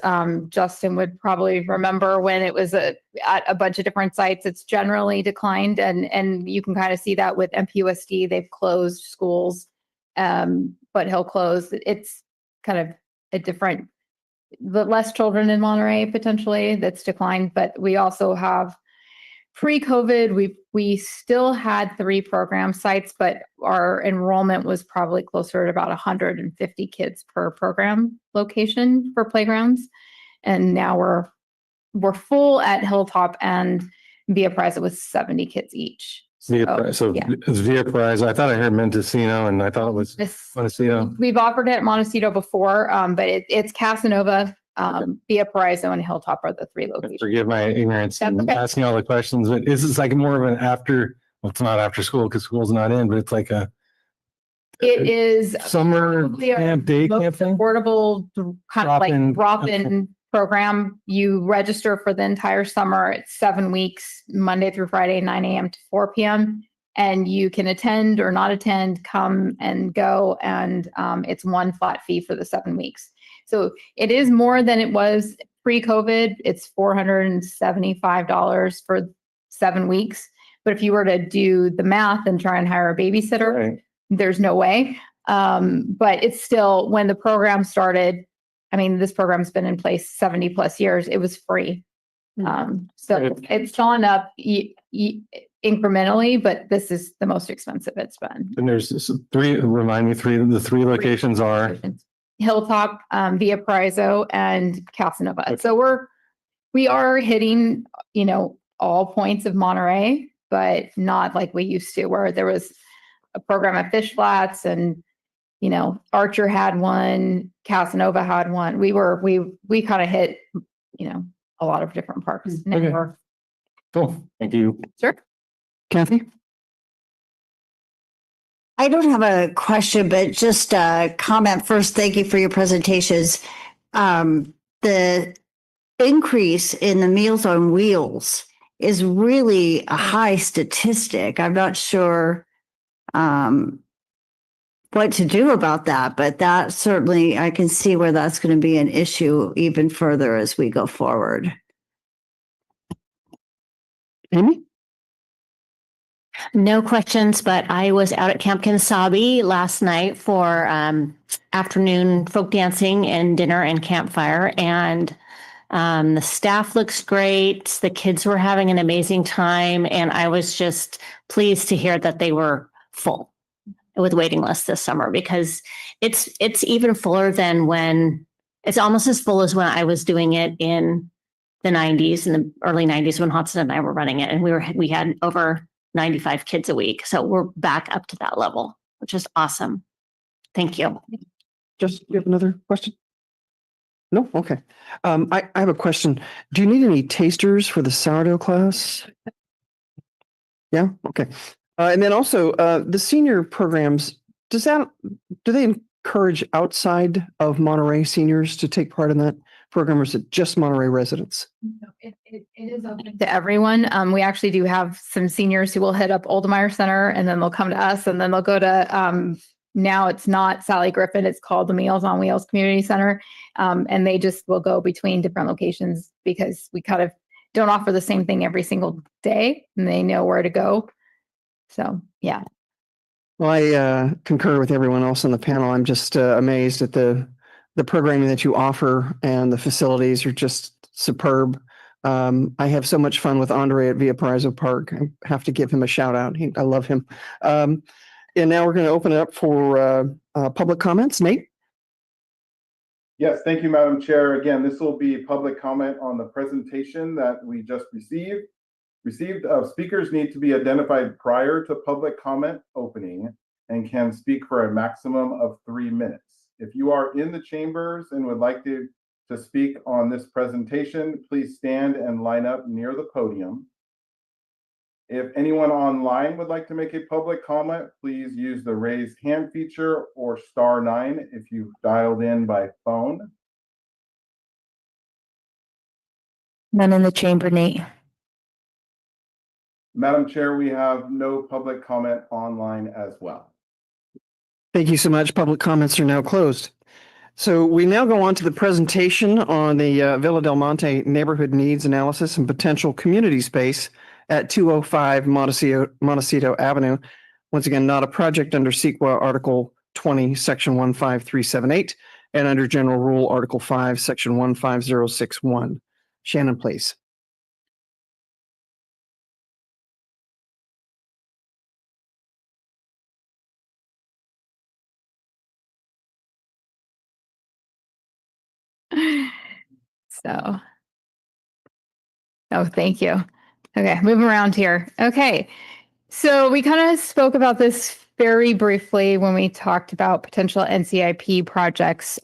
Justin would probably remember when it was at a bunch of different sites. It's generally declined, and you can kind of see that with MPUSD. They've closed schools, but Hill closed. It's kind of a different, the less children in Monterey potentially that's declined. But we also have pre-COVID, we still had 3 program sites, but our enrollment was probably closer to about 150 kids per program location for playgrounds. And now we're full at Hilltop and Via Priza with 70 kids each. So yeah. it's Via Prize. I thought I heard Mendocino and I thought it was Montecito. We've offered it at Montecito before, but it's Casanova, Via Paraiso, and Hilltop are the 3 locations. Forgive my ignorance in That's okay. asking all the questions, but is this like more of an well, it's not after school because school's not in, but it's like It is summer probably our camp, day most camp thing? affordable kind of like Drop-in. drop-in program. You register for the entire summer. It's 7 weeks, Monday through Friday, 9 a.m. to 4 p.m. And you can attend or not attend, come and go. And it's one flat fee for the 7 weeks. So it is more than it was pre-COVID. It's $475 for 7 weeks. But if you were to do the math and try and hire a babysitter, Right. there's no way. But it's still, when the program started, I mean, this program's been in place 70 plus years. It was free. So Right. it's gone up incrementally, but this is the most expensive it's been. And there's 3, remind me, the 3 locations are, Hilltop, Via Paraiso, and Casanova. So we are hitting, all points of Monterey, but not like we used to, where there was a program at Fish Flats and, Archer had one, Casanova had one. We kind of hit, a lot of different parks. Now Okay. we're- cool, thank you. Sure. Kathy? I don't have a question, but just a comment first. Thank you for your presentations. The increase in the Meals on Wheels is really a high statistic. I'm not sure what to do about that, but that certainly, I can see where that's going to be an issue even further as we go forward. Amy? No questions, but I was out at Camp Kinsabi last night for afternoon folk dancing and dinner and campfire. And the staff looks great. The kids were having an amazing time. And I was just pleased to hear that they were full with waiting lists this summer, because it's even fuller than it's almost as full as when I was doing it in the 90s, in the early 90s, when Hodson and I were running it. And we had over 95 kids a week. So we're back up to that level, which is awesome. Thank you. Just, you have another question? No? Okay. I have a question. Do you need any tasters for the sourdough class? Yeah, okay. And then also, the senior programs, do they encourage outside of Monterey seniors to take part in that program, or is it just Monterey residents? No, it is open to everyone. We actually do have some seniors who will hit up Oldemeyer Center and then they'll come to us and then they'll go to, now it's not Sally Griffin, it's called the Meals on Wheels Community Center. And they just will go between different locations because we kind of don't offer the same thing every single day and they know where to go. So, yeah. Well, I concur with everyone else on the panel. I'm just amazed at the programming that you offer, and the facilities are just superb. I have so much fun with Andre at Via Paraiso Park. I have to give him a shout out. I love him. And now we're going to open it up for public comments. Nate? Yes, thank you, Madam Chair. Again, this will be public comment on the presentation that we just received. Speakers need to be identified prior to public comment opening and can speak for a maximum of 3 minutes. If you are in the chambers and would like to speak on this presentation, please stand and line up near the podium. If anyone online would like to make a public comment, please use the raise hand feature or *9 if you've dialed in by phone. None in the chamber, Nate. Madam Chair, we have no public comment online as well. Thank you so much. Public comments are now closed. So we now go on to the presentation on the Villa Del Monte neighborhood needs analysis and potential community space at 205 Montecito Avenue. Once again, not a project under CEQA Article 20, Section 15378, and under General Rule Article 5, Section 15061. Shannon, please. So, oh, thank you. Okay, moving around here. Okay, so we kind of spoke about this very briefly when we talked about potential NCIP projects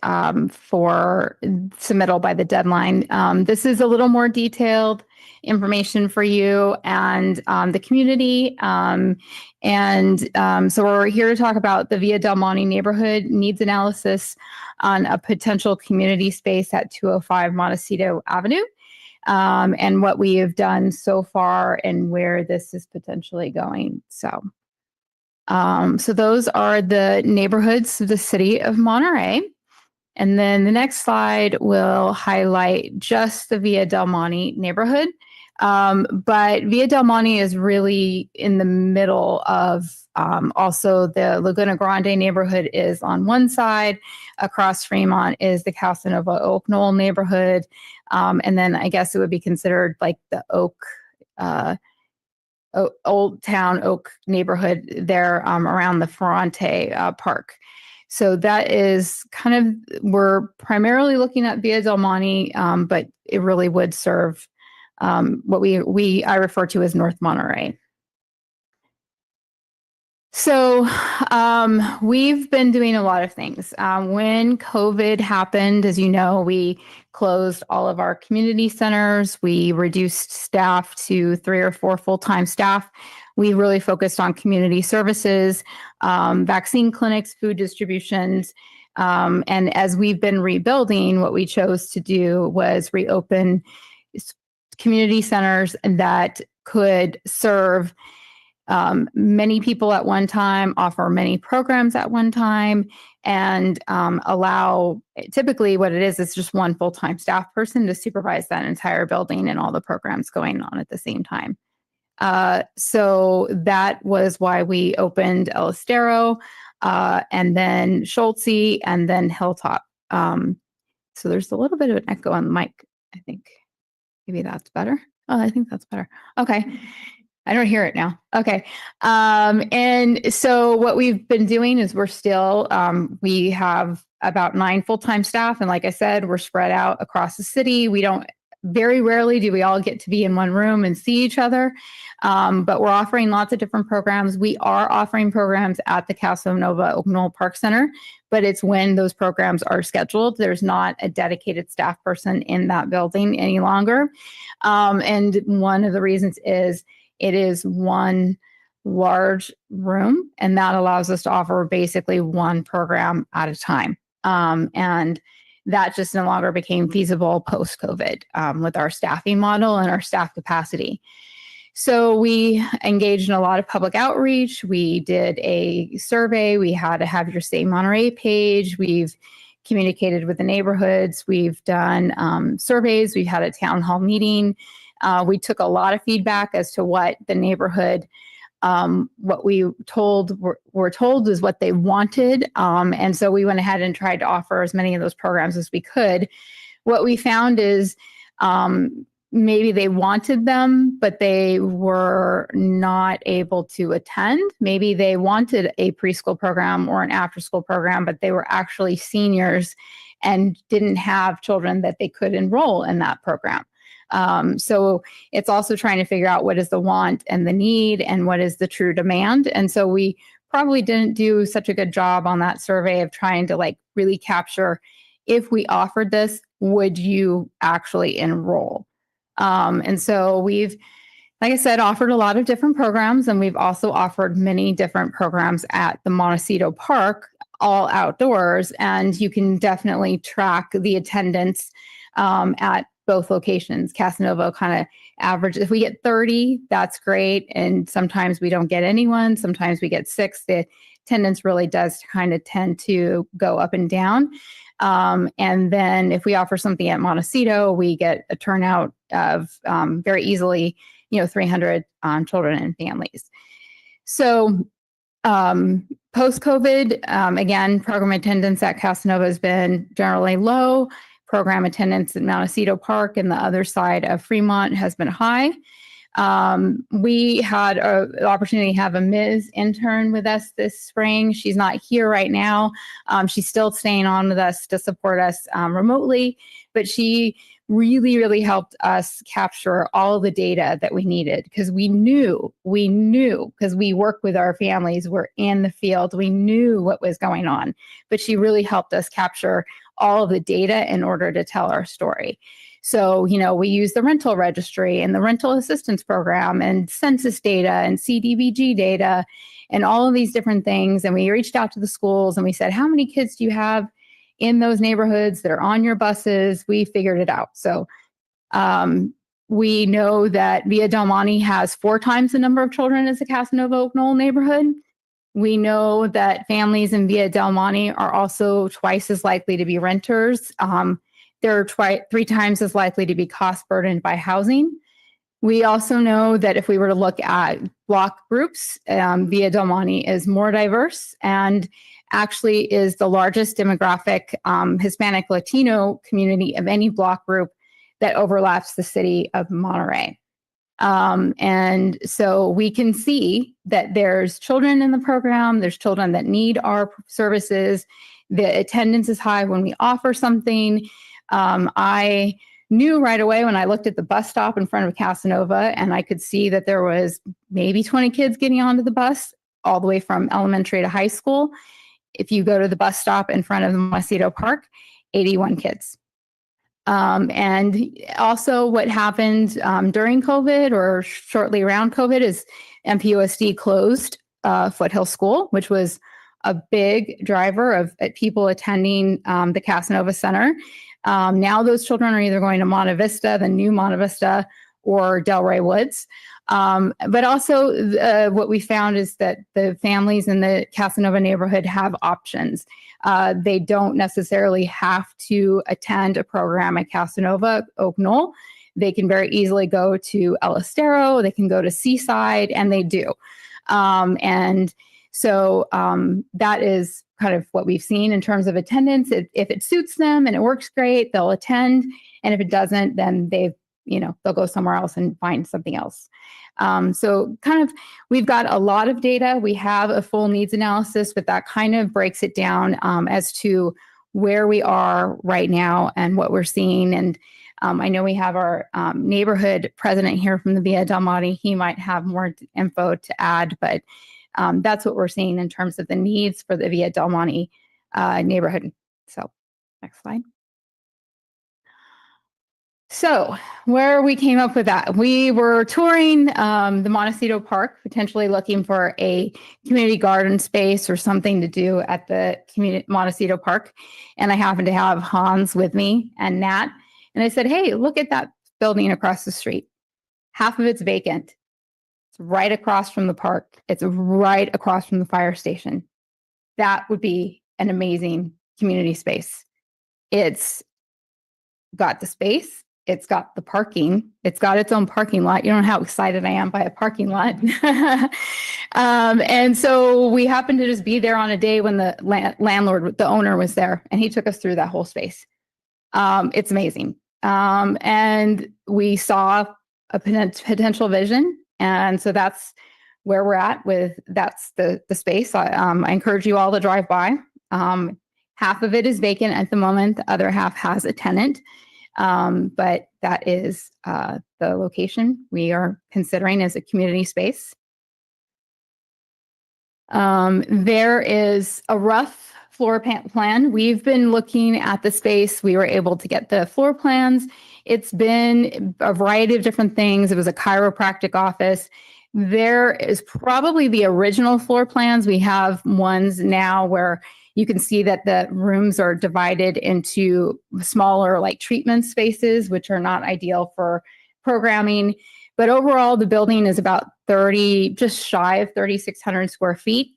for submittal by the deadline. This is a little more detailed information for you and the community. So we're here to talk about the Via Del Monte neighborhood needs analysis on a potential community space at 205 Montecito Avenue. And what we have done so far and where this is potentially going. So those are the neighborhoods of the city of Monterey. And then the next slide will highlight just the Via Del Monte neighborhood. But Via Del Monte is really in the middle of also the Laguna Grande neighborhood is on one side. Across Fremont is the Casanova Oak Knoll neighborhood. And then I guess it would be considered like the Oak, Old Town Oak neighborhood there around the Ferrante Park. So that is kind of, we're primarily looking at Via Del Monte, but it really would serve what I refer to as North Monterey. So we've been doing a lot of things. When COVID happened, as you know, we closed all of our community centers. We reduced staff to 3 or 4 full-time staff. We really focused on community services, vaccine clinics, food distributions. And as we've been rebuilding, what we chose to do was reopen community centers that could serve many people at one time, offer many programs at one time, and allow, typically what it is just one full-time staff person to supervise that entire building and all the programs going on at the same time. So that was why we opened El Estero, and then Schulte, and then Hilltop. So there's a little bit of an echo on the mic, I think. Maybe that's better. Oh, I think that's better. Okay. I don't hear it now. Okay. And so what we've been doing is we're still, we have about 9 full-time staff. And like I said, we're spread out across the city. We don't very rarely do we all get to be in one room and see each other. But we're offering lots of different programs. We are offering programs at the Casanova Oak Knoll Park Center, but it's when those programs are scheduled. There's not a dedicated staff person in that building any longer. And one of the reasons is it is one large room, and that allows us to offer basically one program at a time. And that just no longer became feasible post-COVID with our staffing model and our staff capacity. So we engaged in a lot of public outreach. We did a survey. We had a Have Your Say Monterey page. We've communicated with the neighborhoods. We've done surveys. We've had a town hall meeting. We took a lot of feedback as to what the neighborhood, what we were told is what they wanted. And so we went ahead and tried to offer as many of those programs as we could. What we found is maybe they wanted them, but they were not able to attend. Maybe they wanted a preschool program or an after-school program, but they were actually seniors and didn't have children that they could enroll in that program. So it's also trying to figure out what is the want and the need and what is the true demand. And so we probably didn't do such a good job on that survey of trying to like really capture, if we offered this, would you actually enroll? And so we've, like I said, offered a lot of different programs, and we've also offered many different programs at the Montecito Park, all outdoors, and you can definitely track the attendance at both locations. Casanova kind of average, if we get 30, that's great. And sometimes we don't get anyone. Sometimes we get 6. The attendance really does kind of tend to go up and down. And then if we offer something at Montecito, we get a turnout of very easily, 300 children and families. So post-COVID, again, program attendance at Casanova has been generally low. Program attendance at Montecito Park and the other side of Fremont has been high. We had an opportunity to have a Ms. intern with us this spring. She's not here right now. She's still staying on with us to support us remotely, but she really, really helped us capture all the data that we needed, because we knew, because we work with our families, we're in the field, we knew what was going on, but she really helped us capture all of the data in order to tell our story. So, we use the rental registry and the rental assistance program and census data and CDBG data and all of these different things. And we reached out to the schools and we said, how many kids do you have in those neighborhoods that are on your buses? We figured it out. So we know that Villa Del Monte has 4 times the number of children as the Casanova Oak Knoll neighborhood. We know that families in Villa Del Monte are also twice as likely to be renters. They're 3 times as likely to be cost burdened by housing. We also know that if we were to look at block groups, Villa Del Monte is more diverse and actually is the largest demographic Hispanic Latino community of any block group that overlaps the city of Monterey. And so we can see that there's children in the program, there's children that need our services. The attendance is high when we offer something. I knew right away when I looked at the bus stop in front of Casanova, and I could see that there was maybe 20 kids getting onto the bus all the way from elementary to high school. If you go to the bus stop in front of the Montecito Park, 81 kids. And also what happened during COVID or shortly around COVID is MPUSD closed Foothill School, which was a big driver of people attending the Casanova Center. Now those children are either going to Monte Vista, the new Monte Vista, or Delray Woods. But also what we found is that the families in the Casanova neighborhood have options. They don't necessarily have to attend a program at Casanova Oak Knoll. They can very easily go to El Estero, they can go to Seaside, and they do. And so that is kind of what we've seen in terms of attendance. If it suits them and it works great, they'll attend. And if it doesn't, then they'll go somewhere else and find something else. So kind of, we've got a lot of data. We have a full needs analysis, but that kind of breaks it down as to where we are right now and what we're seeing. And I know we have our neighborhood president here from the Via Del Monte. He might have more info to add, but that's what we're seeing in terms of the needs for the Via Del Monte neighborhood. So next slide. So where we came up with that, we were touring the Montecito Park, potentially looking for a community garden space or something to do at the Montecito Park. And I happened to have Hans with me and Nat. And I said, hey, look at that building across the street. Half of it's vacant. It's right across from the park. It's right across from the fire station. That would be an amazing community space. It's got the space. It's got the parking. It's got its own parking lot. You don't know how excited I am by a parking lot. And so we happened to just be there on a day when the landlord, the owner was there, and he took us through that whole space. It's amazing. And we saw a potential vision. And so that's where we're at with, that's the space. I encourage you all to drive by. Half of it is vacant at the moment. The other half has a tenant. But that is the location we are considering as a community space. There is a rough floor plan. We've been looking at the space. We were able to get the floor plans. It's been a variety of different things. It was a chiropractic office. There is probably the original floor plans. We have ones now where you can see that the rooms are divided into smaller like treatment spaces, which are not ideal for programming. But overall, the building is about just shy of 3,600 square feet.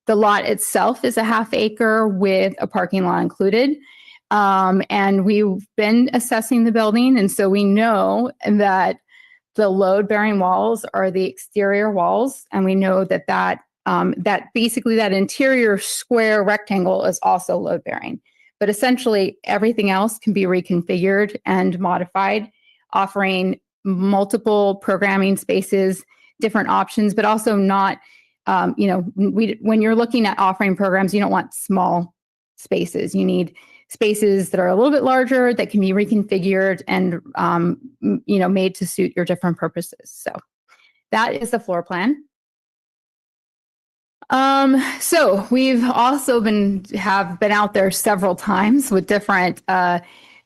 The lot itself is a half acre with a parking lot included. And we've been assessing the building. And so we know that the load-bearing walls are the exterior walls. And we know that that basically that interior square rectangle is also load-bearing. But essentially, everything else can be reconfigured and modified, offering multiple programming spaces, different options, but also not, when you're looking at offering programs, you don't want small spaces. You need spaces that are a little bit larger that can be reconfigured and, made to suit your different purposes. So that is the floor plan. So we've also have been out there several times with different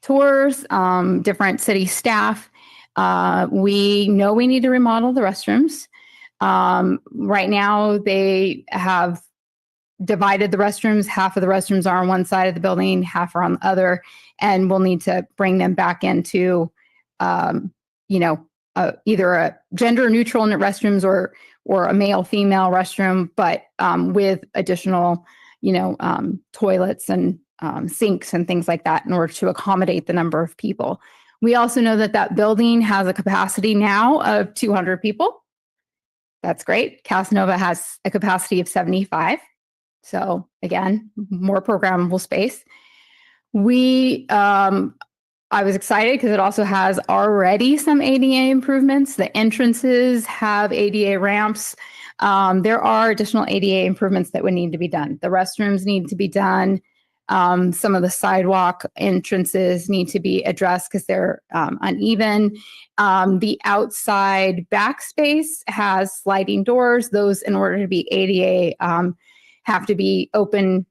tours, different city staff. We know we need to remodel the restrooms. Right now they have divided the restrooms. Half of the restrooms are on one side of the building, half are on the other, and we'll need to bring them back into, either a gender neutral restrooms or a male-female restroom, but with additional, toilets and sinks and things like that in order to accommodate the number of people. We also know that building has a capacity now of 200 people. That's great. Casanova has a capacity of 75. So again, more programmable space. I was excited because it also has already some ADA improvements. The entrances have ADA ramps. There are additional ADA improvements that would need to be done. The restrooms need to be done. Some of the sidewalk entrances need to be addressed because they're uneven. The outside backspace has sliding doors. Those, in order to be ADA, have to be open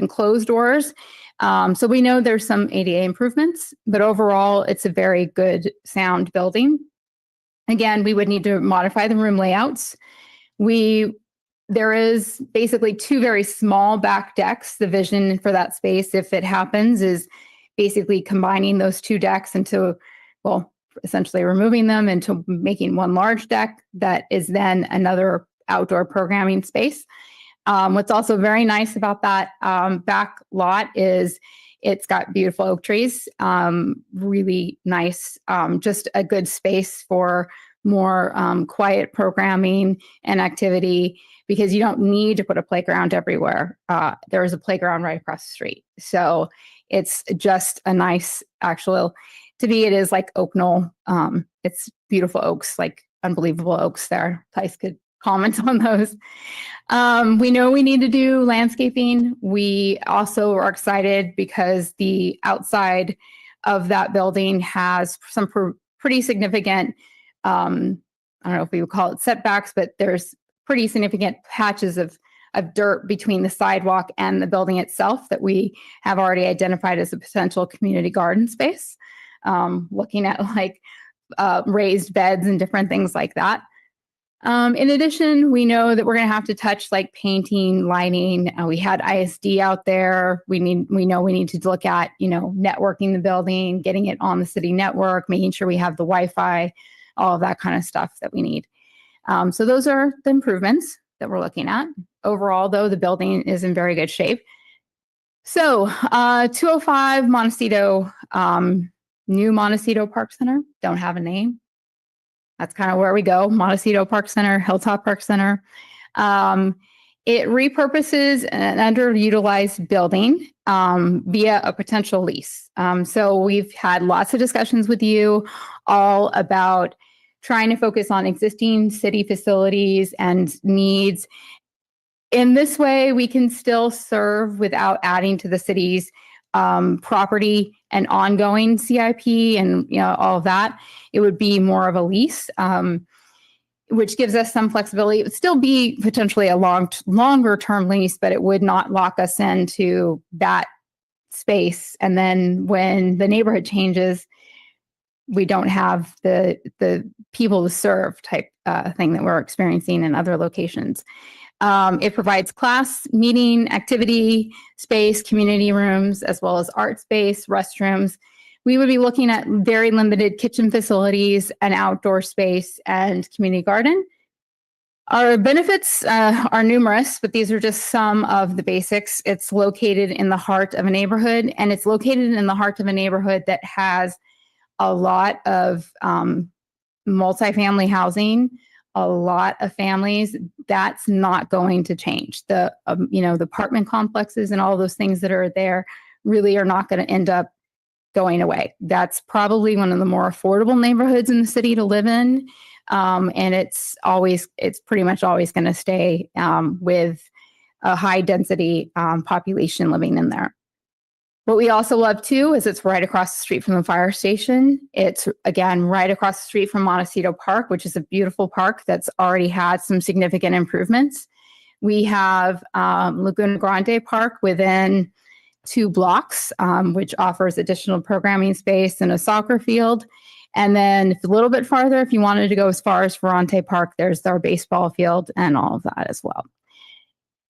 closed doors. So we know there's some ADA improvements, but overall, it's a very good sound building. Again, we would need to modify the room layouts. There is basically two very small back decks. The vision for that space, if it happens, is basically combining those two decks into, essentially removing them into making one large deck that is then another outdoor programming space. What's also very nice about that back lot is it's got beautiful oak trees, really nice, just a good space for more quiet programming and activity, because you don't need to put a playground everywhere. There is a playground right across the street. So it's just a nice actual, to me, it is like oak knoll. It's beautiful oaks, like unbelievable oaks there. Tice could comment on those. We know we need to do landscaping. We also are excited because the outside of that building has some pretty significant, I don't know if we would call it setbacks, but there's pretty significant patches of dirt between the sidewalk and the building itself that we have already identified as a potential community garden space. Looking at like raised beds and different things like that. In addition, we know that we're going to have to touch like painting, lighting. We had ISD out there. We know we need to look at, networking the building, getting it on the city network, making sure we have the Wi-Fi, all of that kind of stuff that we need. So those are the improvements that we're looking at. Overall, though, the building is in very good shape. So 205 Montecito, new Montecito Park Center, don't have a name. That's kind of where we go. Montecito Park Center, Hilltop Park Center. It repurposes an underutilized building via a potential lease. So we've had lots of discussions with you all about trying to focus on existing city facilities and needs. In this way, we can still serve without adding to the city's property and ongoing CIP and all of that. It would be more of a lease, which gives us some flexibility. It would still be potentially a longer term lease, but it would not lock us into that space. And then when the neighborhood changes, we don't have the people to serve type thing that we're experiencing in other locations. It provides class, meeting, activity space, community rooms, as well as art space, restrooms. We would be looking at very limited kitchen facilities, an outdoor space, and community garden. Our benefits are numerous, but these are just some of the basics. It's located in the heart of a neighborhood, and it's located in the heart of a neighborhood that has a lot of multifamily housing, a lot of families. That's not going to change. The apartment complexes and all those things that are there really are not going to end up going away. That's probably one of the more affordable neighborhoods in the city to live in. And it's pretty much always going to stay with a high density population living in there. What we also love too is it's right across the street from the fire station. It's again right across the street from Montecito Park, which is a beautiful park that's already had some significant improvements. We have Laguna Grande Park within 2 blocks, which offers additional programming space and a soccer field. And then a little bit farther, if you wanted to go as far as Ferrante Park, there's our baseball field and all of that as well.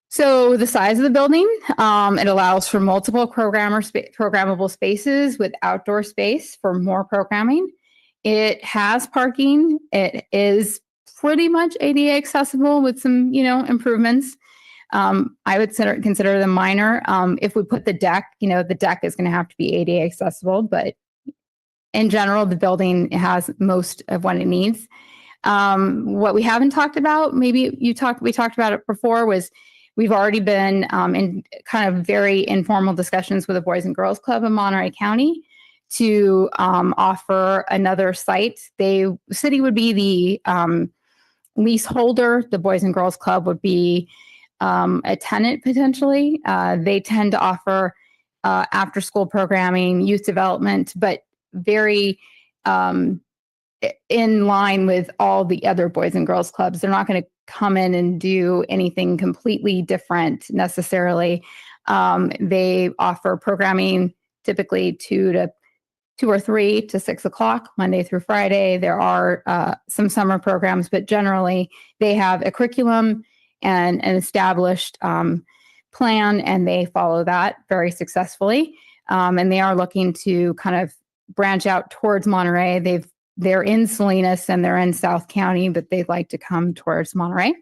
So the size of the building, it allows for multiple programmable spaces with outdoor space for more programming. It has parking. It is pretty much ADA accessible with some, improvements. I would consider them minor. If we put the deck, the deck is going to have to be ADA accessible, but in general, the building has most of what it needs. What we haven't talked about, maybe we talked about it before, was we've already been in kind of very informal discussions with the Boys and Girls Club in Monterey County to offer another site. The city would be the leaseholder. The Boys and Girls Club would be a tenant potentially. They tend to offer after-school programming, youth development, but very in line with all the other Boys and Girls Clubs. They're not going to come in and do anything completely different necessarily. They offer programming typically 2 or 3 to 6 o'clock, Monday through Friday. There are some summer programs, but generally they have a curriculum and an established plan, and they follow that very successfully. And they are looking to kind of branch out towards Monterey. They're in Salinas and they're in South County, but they'd like to come towards Monterey.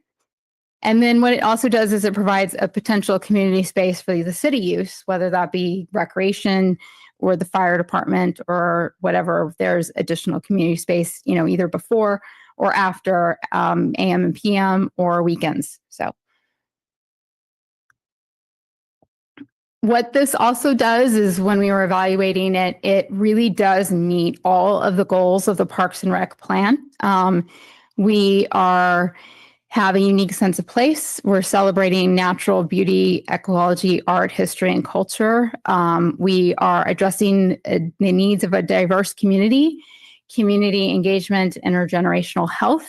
And then what it also does is it provides a potential community space for the city use, whether that be recreation or the fire department or whatever. There's additional community space, either before or after AM and PM or weekends. So what this also does is when we were evaluating it, it really does meet all of the goals of the Parks and Rec plan. We are have a unique sense of place. We're celebrating natural beauty, ecology, art, history, and culture. We are addressing the needs of a diverse community engagement, intergenerational health.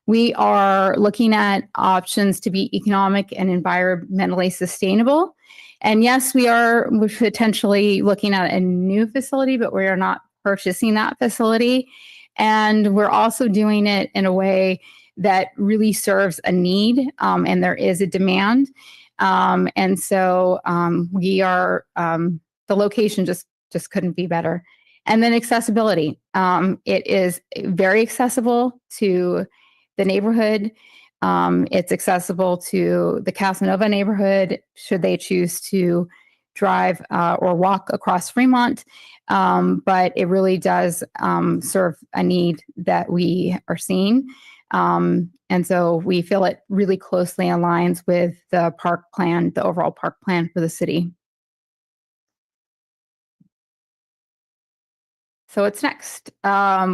We are looking at options to be economic and environmentally sustainable. And yes, we're potentially looking at a new facility, but we are not purchasing that facility. And we're also doing it in a way that really serves a need, and there is a demand. And so we are, the location just couldn't be better. And then accessibility. It is very accessible to the neighborhood. It's accessible to the Casanova neighborhood, should they choose to drive or walk across Fremont. But it really does serve a need that we are seeing. And so we feel it really closely aligns with the park plan, the overall park plan for the city. So what's next?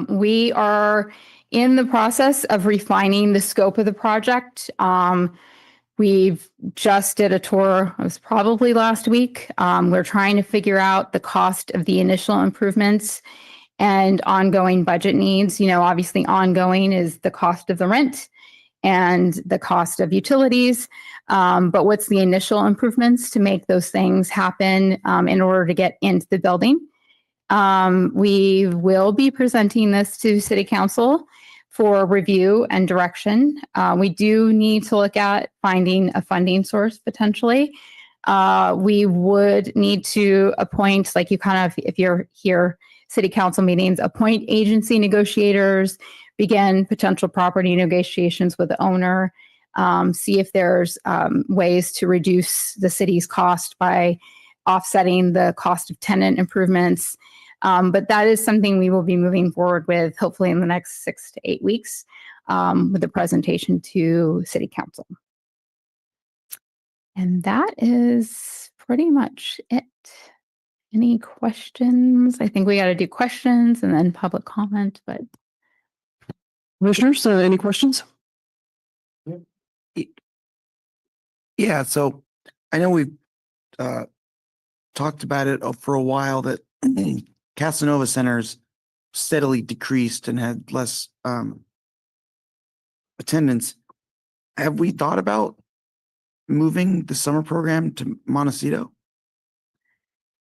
We are in the process of refining the scope of the project. We've just did a tour, it was probably last week. We're trying to figure out the cost of the initial improvements and ongoing budget needs. You know, obviously ongoing is the cost of the rent and the cost of utilities. But what's the initial improvements to make those things happen in order to get into the building? We will be presenting this to City Council for review and direction. We do need to look at finding a funding source potentially. We would need to appoint, like you kind of, if you're here, City Council meetings, appoint agency negotiators, begin potential property negotiations with the owner, see if there's ways to reduce the city's cost by offsetting the cost of tenant improvements. But that is something we will be moving forward with, hopefully in the next 6 to 8 weeks, with a presentation to City Council. And that is pretty much it. Any questions? I think we got to do questions and then public comment, but. Commissioners, any questions? Yeah, so I know we've talked about it for a while that Casanova Center's steadily decreased and had less attendance. Have we thought about moving the summer program to Montecito?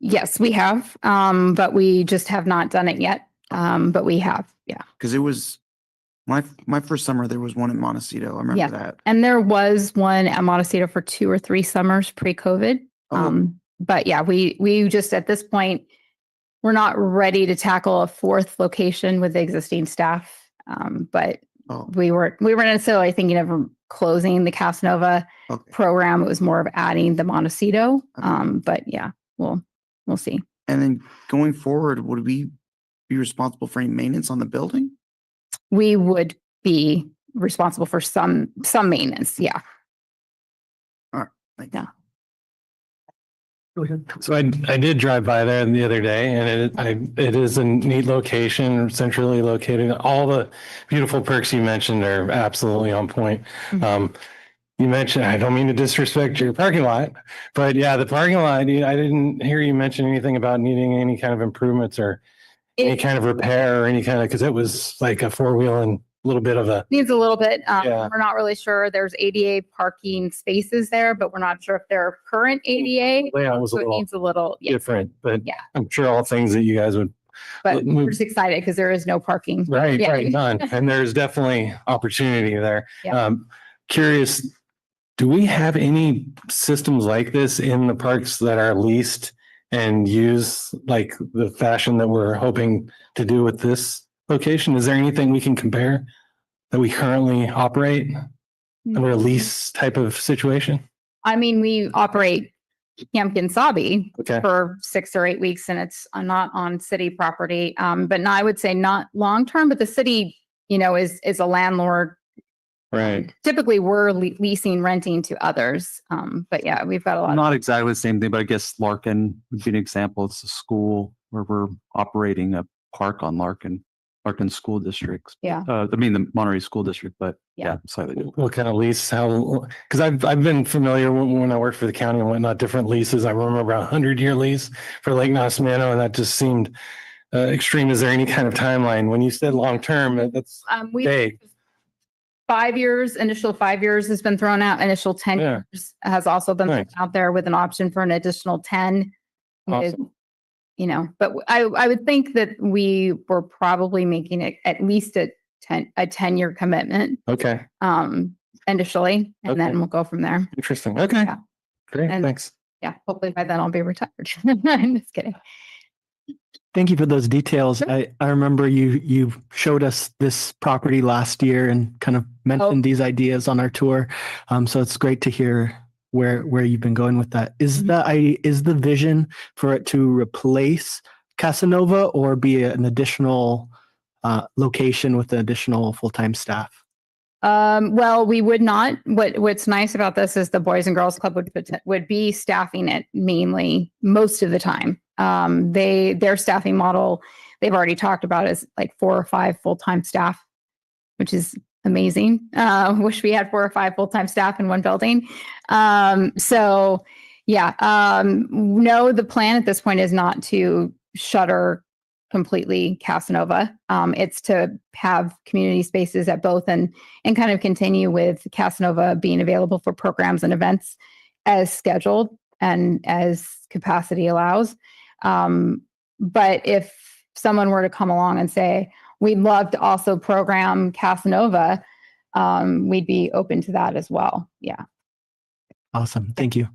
Yes, we have, but we just have not done it yet. But we have, yeah. Because it was my first summer, there was one in Montecito. I remember Yeah. that. And there was one at Montecito for 2 or 3 summers pre-COVID. But yeah, we just at this point, we're not ready to tackle a 4th location with the existing staff. But we weren't necessarily thinking of closing the Casanova program. It was more of adding the Montecito. But yeah, we'll see. And then going forward, would we be responsible for any maintenance on the building? We would be responsible for some maintenance. Yeah. All right. Thank you. Yeah. So I did drive by there the other day, and it is a neat location, centrally located. All the beautiful perks you mentioned are absolutely on point. You mentioned, I don't mean to disrespect your parking lot, but yeah, the parking lot, I didn't hear you mention anything about needing any kind of improvements or any kind of repair or any kind of, because it was like a 4-wheel and a little bit of a. Needs a little bit. Yeah. We're not really sure. There's ADA parking spaces there, but we're not sure if they're current ADA. Layout was So it needs a little, yeah. different, but Yeah. I'm sure all things that you guys would. But we're just excited because there is no parking. Right, Yeah. right, none. And there's definitely opportunity there. Yeah. Curious, do we have any systems like this in the parks that are leased and use like the fashion that we're hoping to do with this location? Is there anything we can compare that we currently operate under a lease type of situation? I mean, we operate Camp Kinsabi Okay. for 6 or 8 weeks and it's not on city property. But no, I would say not long-term, but the city, is a landlord. Right. Typically we're leasing, renting to others. But yeah, we've got a lot. Not exactly the same thing, but I guess Larkin would be an example. It's a school where we're operating a park on Larkin. Parkland School Districts. Yeah. I mean, the Monterey School District, but Yeah. yeah, slightly different. What kind of lease, how, because I've been familiar when I worked for the county and whatnot, different leases. I remember a 100-year lease for Lake Nasmano, and that just seemed extreme. Is there any kind of timeline? When you said long-term, that's We vague. 5 years, initial 5 years has been thrown out. Initial 10 Yeah. years has also been thrown Nice. out there with an option for an additional 10. With, Awesome. you know, but I would think that we were probably making it at least a 10-year commitment Okay, initially, and Okay. then we'll go from there. interesting. Okay, Yeah. great, And- thanks. Yeah, hopefully by then I'll be retired. I'm just kidding. Thank you for those details. Sure. I remember you showed us this property last year and kind of mentioned these ideas on our tour. So it's great to hear where you've been going with that. Is the vision for it to replace Casanova or be an additional location with additional full-time staff? Well, we would not. What's nice about this is the Boys and Girls Club would be staffing it mainly most of the time. Their staffing model, they've already talked about, is like 4 or 5 full-time staff, which is amazing. Wish we had 4 or 5 full-time staff in one building. So yeah, no, the plan at this point is not to shutter completely Casanova. It's to have community spaces at both and kind of continue with Casanova being available for programs and events as scheduled and as capacity allows. But if someone were to come along and say, we'd love to also program Casanova, we'd be open to that as well. Yeah. Awesome. Thank you.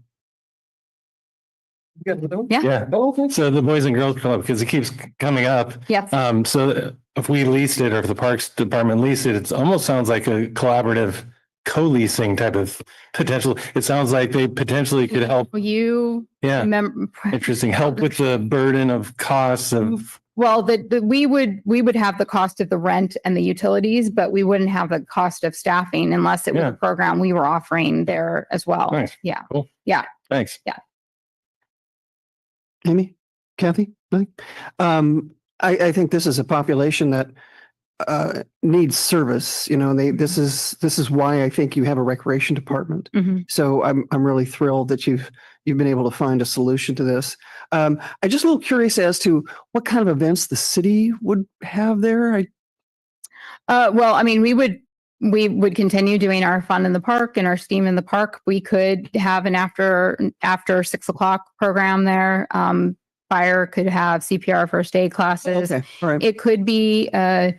Yeah. Yeah, so the Boys and Girls Club, because it keeps coming up. Yes. So if we leased it or if the Parks Department leased it, it almost sounds like a collaborative co-leasing type of potential. It sounds like they potentially could help. You Yeah, remember? interesting. Help with the burden of costs of. Well, we would have the cost of the rent and the utilities, but we wouldn't have the cost of staffing unless it was Yeah. a program we were offering there as well. Nice. Yeah. Cool. Yeah. Thanks. Amy, Kathy, Billy? I think this is a population that needs service. You know, this is why I think you have a recreation department. Mhm. So I'm really thrilled that you've been able to find a solution to this. I'm just a little curious as to what kind of events the city would have there. Well, I mean, we would continue doing our fun in the park and our steam in the park. We could have an after 6 o'clock program there. Fire could have CPR first aid classes. Okay, all right. It could be a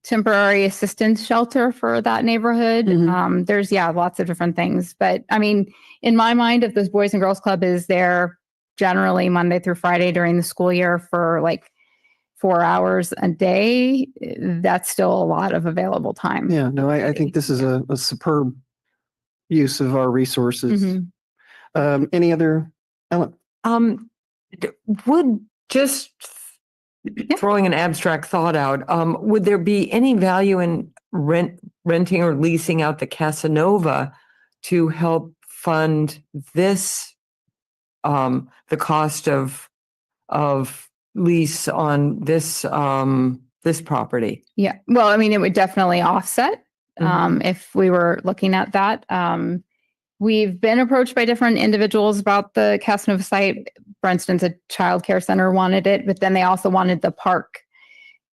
temporary assistance shelter for that neighborhood. Mhm. There's lots of different things. But I mean, in my mind, if this Boys and Girls Club is there generally Monday through Friday during the school year for like 4 hours a day, that's still a lot of available time. Yeah, no, I think this is a superb use of our resources. Mhm. Any other, Ellen? Would just throwing an abstract thought out, would there be any value in renting or leasing out the Casanova to help fund this, the cost of lease on this property? Yeah. Well, I mean, it would definitely offset Mhm. if we were looking at that. We've been approached by different individuals about the Casanova site. For instance, a child care center wanted it, but then they also wanted the park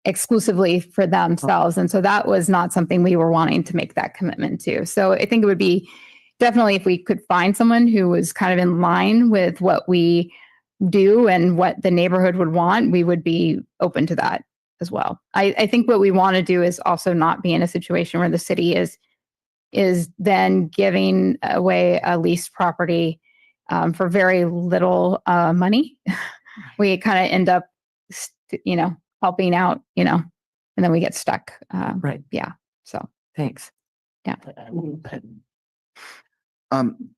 exclusively for themselves. And so that was not something we were wanting to make that commitment to. So I think it would be definitely if we could find someone who was kind of in line with what we do and what the neighborhood would want, we would be open to that as well. I think what we want to do is also not be in a situation where the city is then giving away a leased property for very little money. We kind of end up, helping out, and then we get stuck. Right. Yeah. So, Thanks. yeah.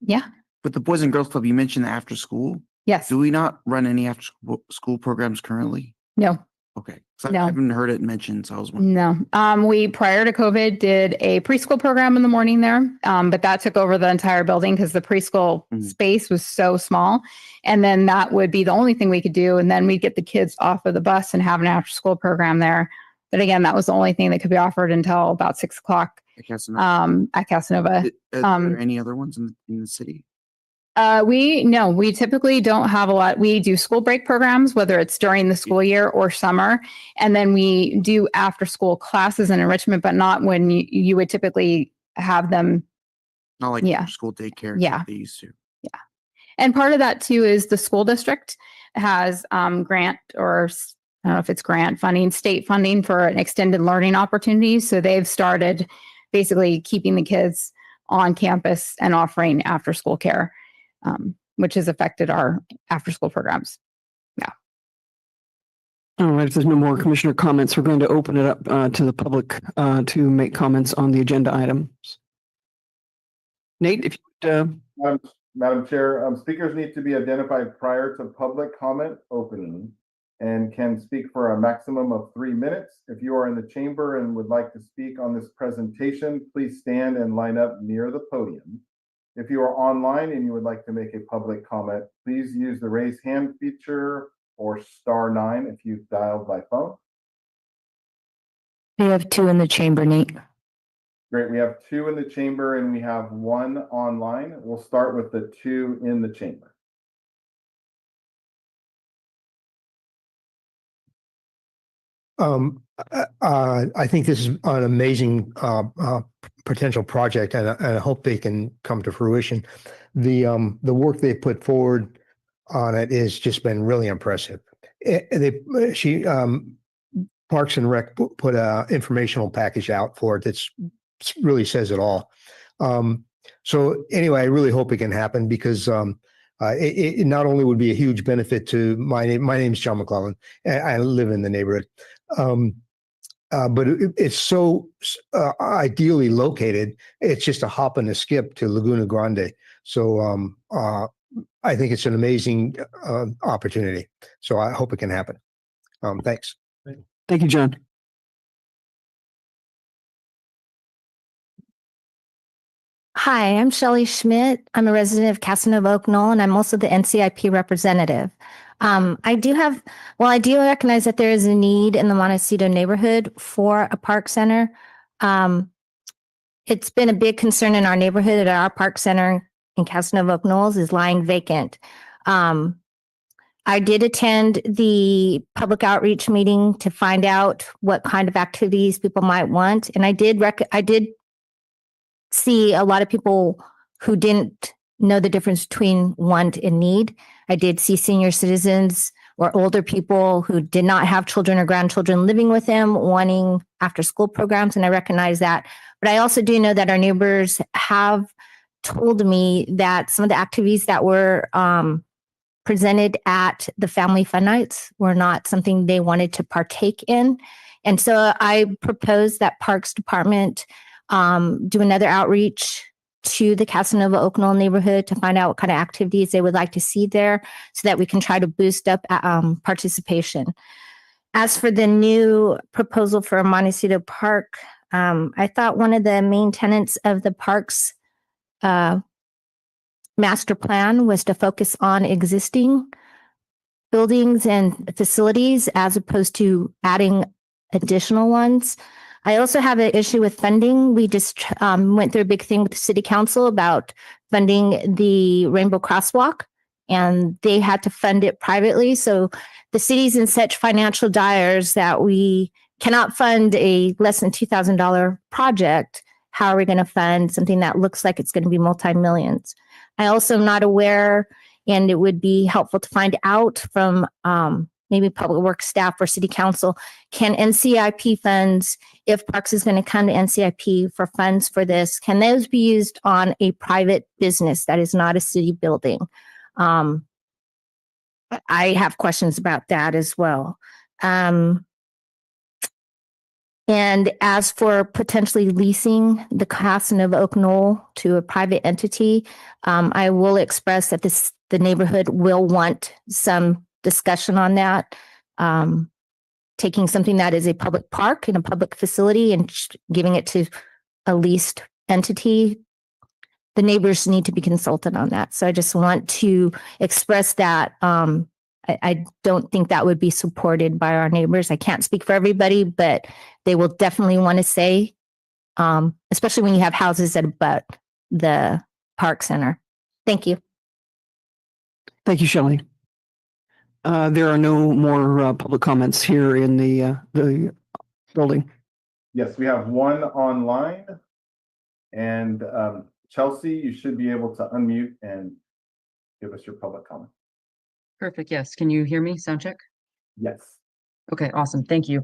Yeah. With the Boys and Girls Club, you mentioned the after school. Yes. Do we not run any after school programs currently? No. Okay. 'Cause No. I haven't heard it mentioned, so I was wondering. No. We, prior to COVID, did a preschool program in the morning there, but that took over the entire building because the preschool space was so small. And then that would be the only thing we could do. And then we'd get the kids off of the bus and have an after school program there But again, that was the only thing that could be offered until about 6 o'clock I guess not. at Casanova. Are there any other ones in the city? We typically don't have a lot. We do school break programs, whether it's during the school year or summer. And then we do after school classes and enrichment, but not when you would typically have them. Not like Yeah. school daycare. Yeah. Like they used to. And part of that too is the school district has grant, or I don't know if it's grant funding, state funding for an extended learning opportunities. So they've started basically keeping the kids on campus and offering after school care, which has affected our after school programs. All right, if there's no more commissioner comments, we're going to open it up to the public to make comments on the agenda items. Nate, if you would, Madam Chair, speakers need to be identified prior to public comment opening and can speak for a maximum of 3 minutes. If you are in the chamber and would like to speak on this presentation, please stand and line up near the podium. If you are online and you would like to make a public comment, please use the raise hand feature or *9 if you've dialed by phone. We have 2 in the chamber, Nate. Great, we have 2 in the chamber and we have 1 online. We'll start with the 2 in the chamber. I think this is an amazing potential project, and I hope they can come to fruition. The work they put forward on it has just been really impressive. Parks and Rec put a informational package out for it that's really says it all. So anyway, I really hope it can happen because it not only would be a huge benefit to my name's John McClellan. I live in the neighborhood. But it's so ideally located. It's just a hop and a skip to Laguna Grande. So I think it's an amazing opportunity. So I hope it can happen. Thanks. thank you, John. Hi, I'm Shelley Schmidt. I'm a resident of Casanova Oak Knoll, and I'm also the NCIP representative. I do recognize that there is a need in the Montecito neighborhood for a park center. It's been a big concern in our neighborhood that our park center in Casanova Oak Knolls is lying vacant. I did attend the public outreach meeting to find out what kind of activities people might want, and I did see a lot of people who didn't know the difference between want and need. I did see senior citizens or older people who did not have children or grandchildren living with them wanting after school programs, and I recognize that. But I also do know that our neighbors have told me that some of the activities that were presented at the family fun nights were not something they wanted to partake in. And so I proposed that Parks Department do another outreach to the Casanova Oak Knoll neighborhood to find out what kind of activities they would like to see there so that we can try to boost up participation. As for the new proposal for Montecito Park, I thought one of the main tenets of the parks master plan was to focus on existing buildings and facilities as opposed to adding additional ones. I also have an issue with funding. We just went through a big thing with the city council about funding the Rainbow Crosswalk, and they had to fund it privately. So the city's in such financial dyers that we cannot fund a less than $2,000 project. How are we going to fund something that looks like it's going to be multi-millions? I also am not aware, and it would be helpful to find out from maybe public works staff or city council, can NCIP funds, if Parks is going to come to NCIP for funds for this, can those be used on a private business that is not a city building? I have questions about that as well. And as for potentially leasing the Casanova Oak Knoll to a private entity, I will express that the neighborhood will want some discussion on that. Taking something that is a public park and a public facility and giving it to a leased entity, the neighbors need to be consulted on that. So I just want to express that I don't think that would be supported by our neighbors. I can't speak for everybody, but they will definitely want to say, especially when you have houses that abut the park center. Thank you. Thank you, Shelley. There are no more public comments here in the building. Yes, we have one online. And Chelsea, you should be able to unmute and give us your public comment. Perfect. Yes. Can you hear me? Sound check. Yes. Okay. Awesome. Thank you.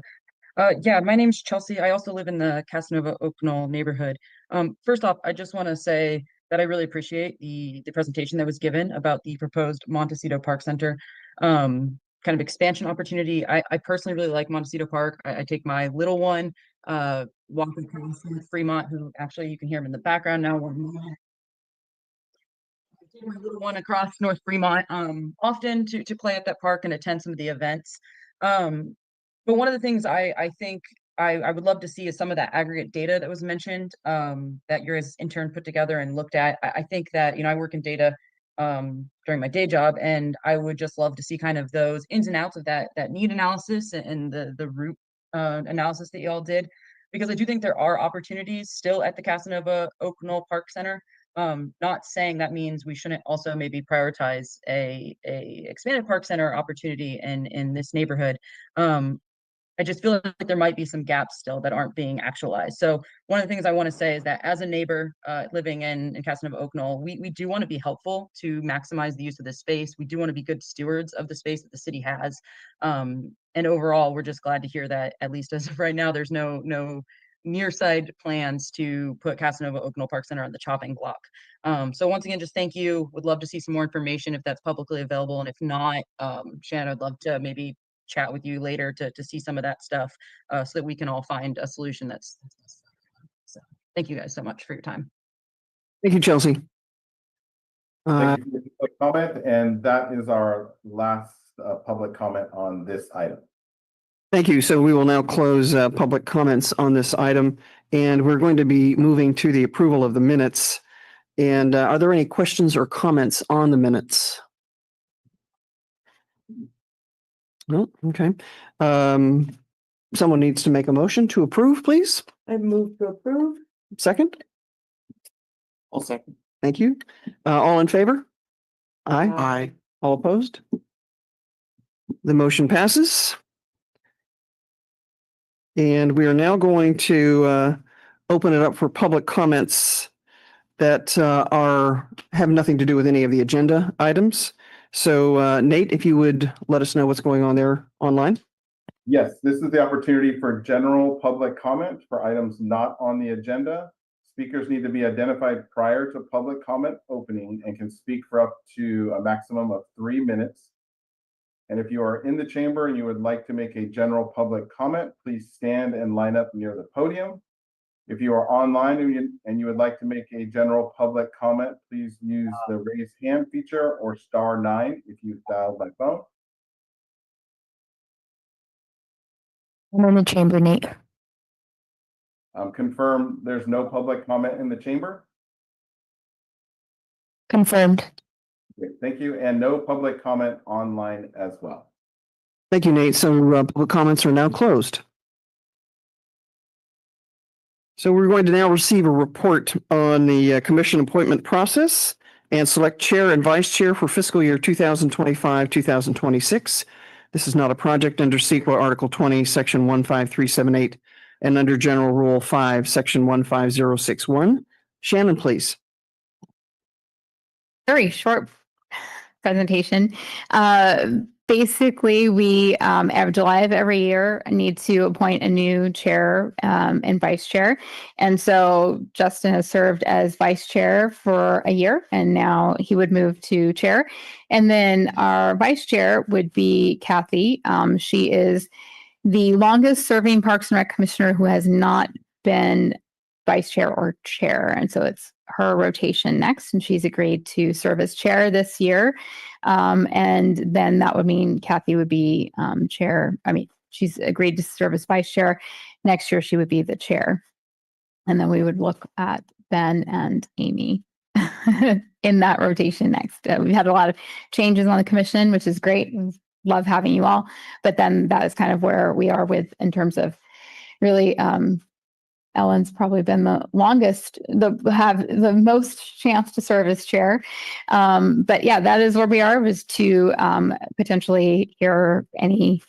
Yeah, my name's Chelsea. I also live in the Casanova Oak Knoll neighborhood. First off, I just want to say that I really appreciate the presentation that was given about the proposed Montecito Park Center kind of expansion opportunity. I personally really like Montecito Park. I take my little one walking across Fremont, who actually you can hear him in the background now. My little one across North Fremont often to play at that park and attend some of the events. But one of the things I think I would love to see is some of that aggregate data that was mentioned that your intern put together and looked at. I think that, I work in data during my day job, and I would just love to see kind of those ins and outs of that need analysis and the root analysis that you all did, because I do think there are opportunities still at the Casanova Oak Knoll Park Center. Not saying that means we shouldn't also maybe prioritize a expanded park center opportunity in this neighborhood. I just feel like there might be some gaps still that aren't being actualized. So one of the things I want to say is that as a neighbor living in Casanova Oak Knoll, we do want to be helpful to maximize the use of this space. We do want to be good stewards of the space that the city has. And overall, we're just glad to hear that, at least as of right now, there's no near side plans to put Casanova Oak Knoll Park Center on the chopping block. So once again, just thank you. Would love to see some more information if that's publicly available. And if not, Shannon, I'd love to maybe chat with you later to see some of that stuff so that we can all find a solution that's so thank you guys so much for your time. Thank you, Chelsea. Thank you for your comment, and that is our last public comment on this item. Thank you. So we will now close public comments on this item, and we're going to be moving to the approval of the minutes. And are there any questions or comments on the minutes? No? Okay. Someone needs to make a motion to approve, please. I move to approve. Second? I'll second. Thank you. All in favor? Aye. Aye. All opposed? The motion passes. And we are now going to open it up for public comments that have nothing to do with any of the agenda items. So Nate, if you would let us know what's going on there online. Yes, this is the opportunity for general public comment for items not on the agenda. Speakers need to be identified prior to public comment opening and can speak for up to a maximum of 3 minutes. And if you are in the chamber and you would like to make a general public comment, please stand and line up near the podium. If you are online and you would like to make a general public comment, please use the raise hand feature or *9 if you've dialed by phone. I'm in the chamber, Nate. Confirm there's no public comment in the chamber. Confirmed. Great, thank you. And no public comment online as well. Thank you, Nate. So public comments are now closed. So we're going to now receive a report on the commission appointment process and select chair and vice chair for fiscal year 2025-2026. This is not a project under CEQA Article 20, Section 15378, and under General Rule 5, Section 15061. Shannon, please. Very short presentation. Basically, we July of every year need to appoint a new chair and vice chair. And so Justin has served as vice chair for a year, and now he would move to chair. And then our vice chair would be Kathy. She is the longest serving Parks and Rec commissioner who has not been vice chair or chair. And so it's her rotation next, and she's agreed to serve as chair this year. And then that would mean Kathy would be chair. I mean, she's agreed to serve as vice chair. Next year, she would be the chair. And then we would look at Ben and Amy in that rotation next. We've had a lot of changes on the commission, which is great. love having you all. But then that is kind of where we are with in terms of really Ellen's probably been the longest, have the most chance to serve as chair. But yeah, that is where we are, was to potentially hear any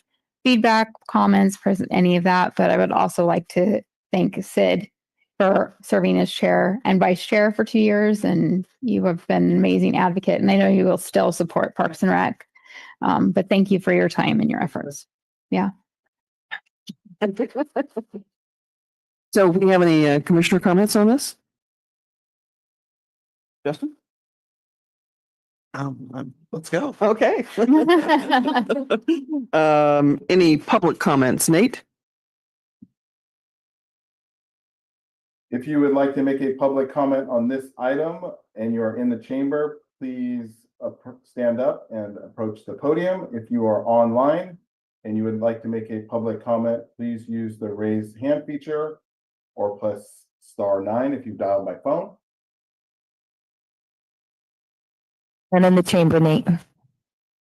feedback, comments, any of that. But I would also like to thank Sid for serving as chair and vice chair for 2 years. And you have been an amazing advocate. And I know you will still support Parks and Rec. But thank you for your time and your efforts. Yeah. So we have any commissioner comments on this? Justin? Let's go. Okay. Any public comments, Nate? If you would like to make a public comment on this item and you are in the chamber, please stand up and approach the podium. If you are online and you would like to make a public comment, please use the raise hand feature or plus *9 if you've dialed by phone. And in the chamber, Nate.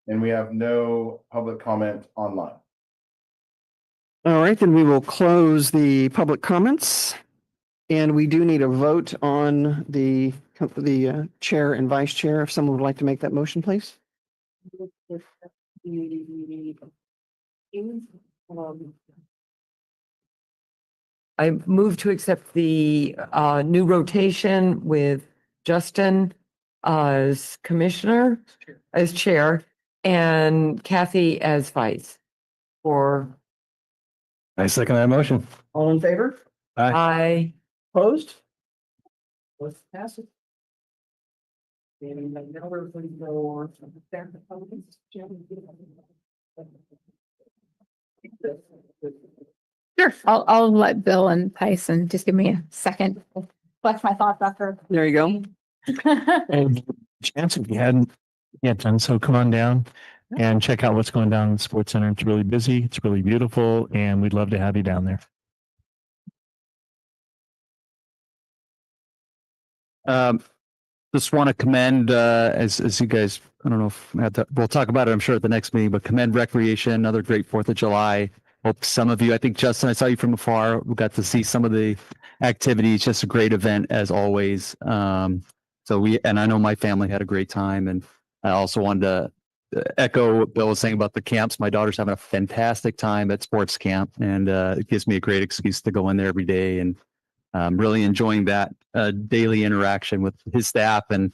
And we have no public comment online. All right, then we will close the public comments. And we do need a vote on the chair and vice chair. If someone would like to make that motion, please. I move to accept the new rotation with Justin as commissioner, as chair, and Kathy as vice. For I second that motion. All in favor? I Opposed? Let's pass it. And now we're going to go on to the staff comments. Sure. I'll let Bill and Tyson just give me a second. Flesh my thoughts after. There you go. And chance, if you hadn't yet done so, come on down and check out what's going down in the Sports Center. It's really busy. It's really beautiful. And we'd love to have you down there. Just want to commend, as you guys, I don't know if we'll talk about it, I'm sure at the next meeting, but commend Recreation, another great 4th of July. Hope some of you, I think Justin, I saw you from afar. We got to see some of the activities, just a great event as always. And I know my family had a great time. And I also wanted to echo what Bill was saying about the camps. My daughter's having a fantastic time at sports camp, and it gives me a great excuse to go in there every day, and really enjoying that daily interaction with his staff. And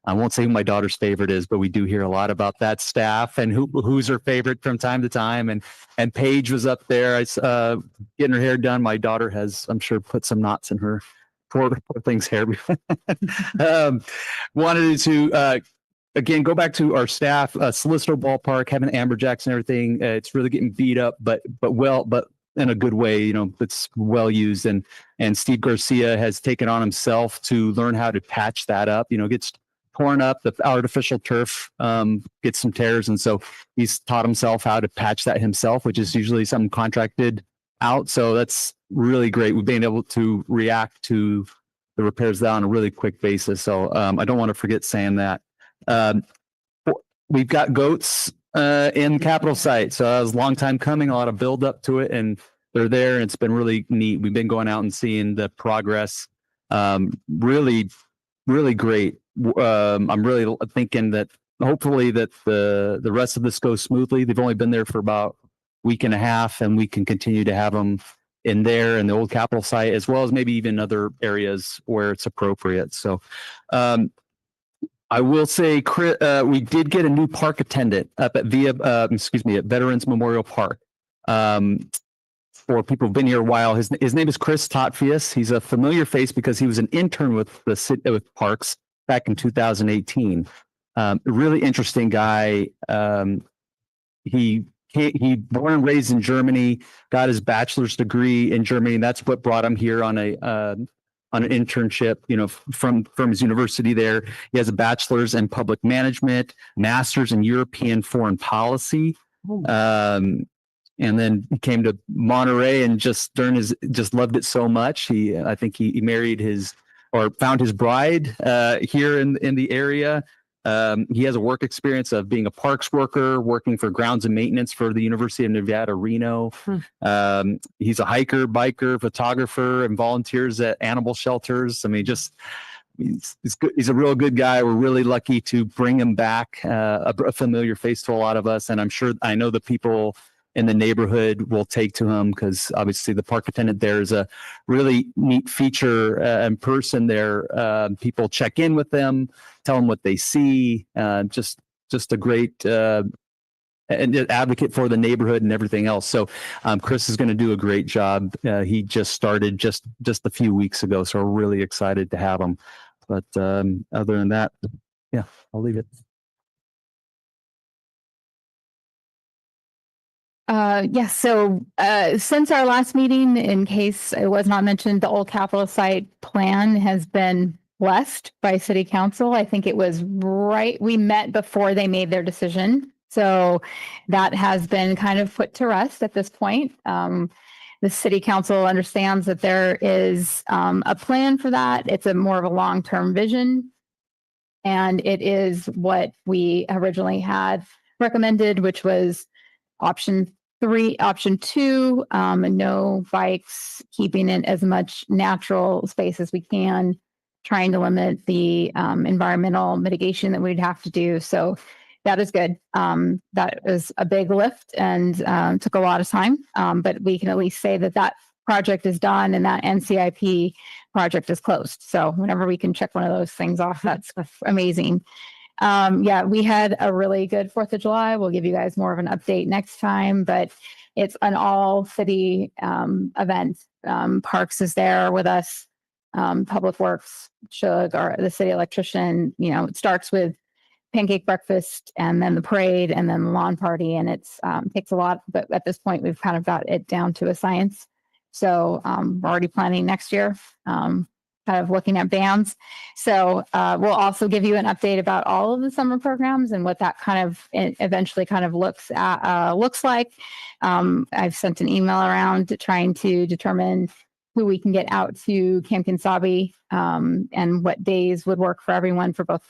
I won't say who my daughter's favorite is, but we do hear a lot about that staff and who's her favorite from time to time. And Paige was up there, getting her hair done. My daughter has, I'm sure, put some knots in her poor thing's hair. Wanted to again go back to our staff, Salisto Ballpark, having amberjacks and everything. It's really getting beat up, but in a good way, it's well used. And Steve Garcia has taken on himself to learn how to patch that up. Gets torn up, the artificial turf gets some tears. And so he's taught himself how to patch that himself, which is usually something contracted out. So that's really great. We've been able to react to the repairs on a really quick basis. So I don't want to forget saying that. We've got goats in Capitol site. So that was a long time coming, a lot of build up to it, and they're there. And it's been really neat. We've been going out and seeing the progress. Really, really great. I'm really thinking that hopefully that the rest of this goes smoothly. They've only been there for about a week and a half, and we can continue to have them in there in the old Capitol site, as well as maybe even other areas where it's appropriate. So, I will say, we did get a new park attendant up at Veterans Memorial Park. For people who've been here a while, his name is Chris Totfius. He's a familiar face because he was an intern with the city with Parks back in 2018. Really interesting guy. He born and raised in Germany, got his bachelor's degree in Germany, and that's what brought him here on an internship, from his university there. He has a bachelor's in public management, master's in European foreign policy. And then he came to Monterey and just loved it so much. I think he married found his bride here in the area. He has a work experience of being a parks worker, working for grounds and maintenance for the University of Nevada, Reno. He's a hiker, biker, photographer, and volunteers at animal shelters. I mean, just he's good. He's a real good guy. We're really lucky to bring him back, a familiar face to a lot of us. And I know the people in the neighborhood will take to him because obviously the park attendant there is a really neat feature and person there. People check in with them, tell them what they see. Just a great and advocate for the neighborhood and everything else. So Chris is going to do a great job. He just started just a few weeks ago, so we're really excited to have him. But other than that, yeah, I'll leave it. Yes. So since our last meeting, in case it was not mentioned, the old Capitol site plan has been blessed by City Council. I think it was right. We met before they made their decision. So that has been kind of put to rest at this point. The City Council understands that there is a plan for that. It's a more of a long-term vision. And it is what we originally had recommended, which was option 2, no bikes, keeping it as much natural space as we can, trying to limit the environmental mitigation that we'd have to do. So that is good. That was a big lift and took a lot of time, but we can at least say that project is done and that NCIP project is closed. So whenever we can check one of those things off, that's amazing. Yeah, we had a really good 4th of July. We'll give you guys more of an update next time, but it's an all city event. Parks is there with us. Public Works, Shug, the city electrician, it starts with pancake breakfast and then the parade and then the lawn party. And it's takes a lot, but at this point we've kind of got it down to a science. So we're already planning next year. Kind of looking at bands. So we'll also give you an update about all of the summer programs and what that kind of eventually kind of looks like. I've sent an email around trying to determine who we can get out to Camp Kinsabi and what days would work for everyone for both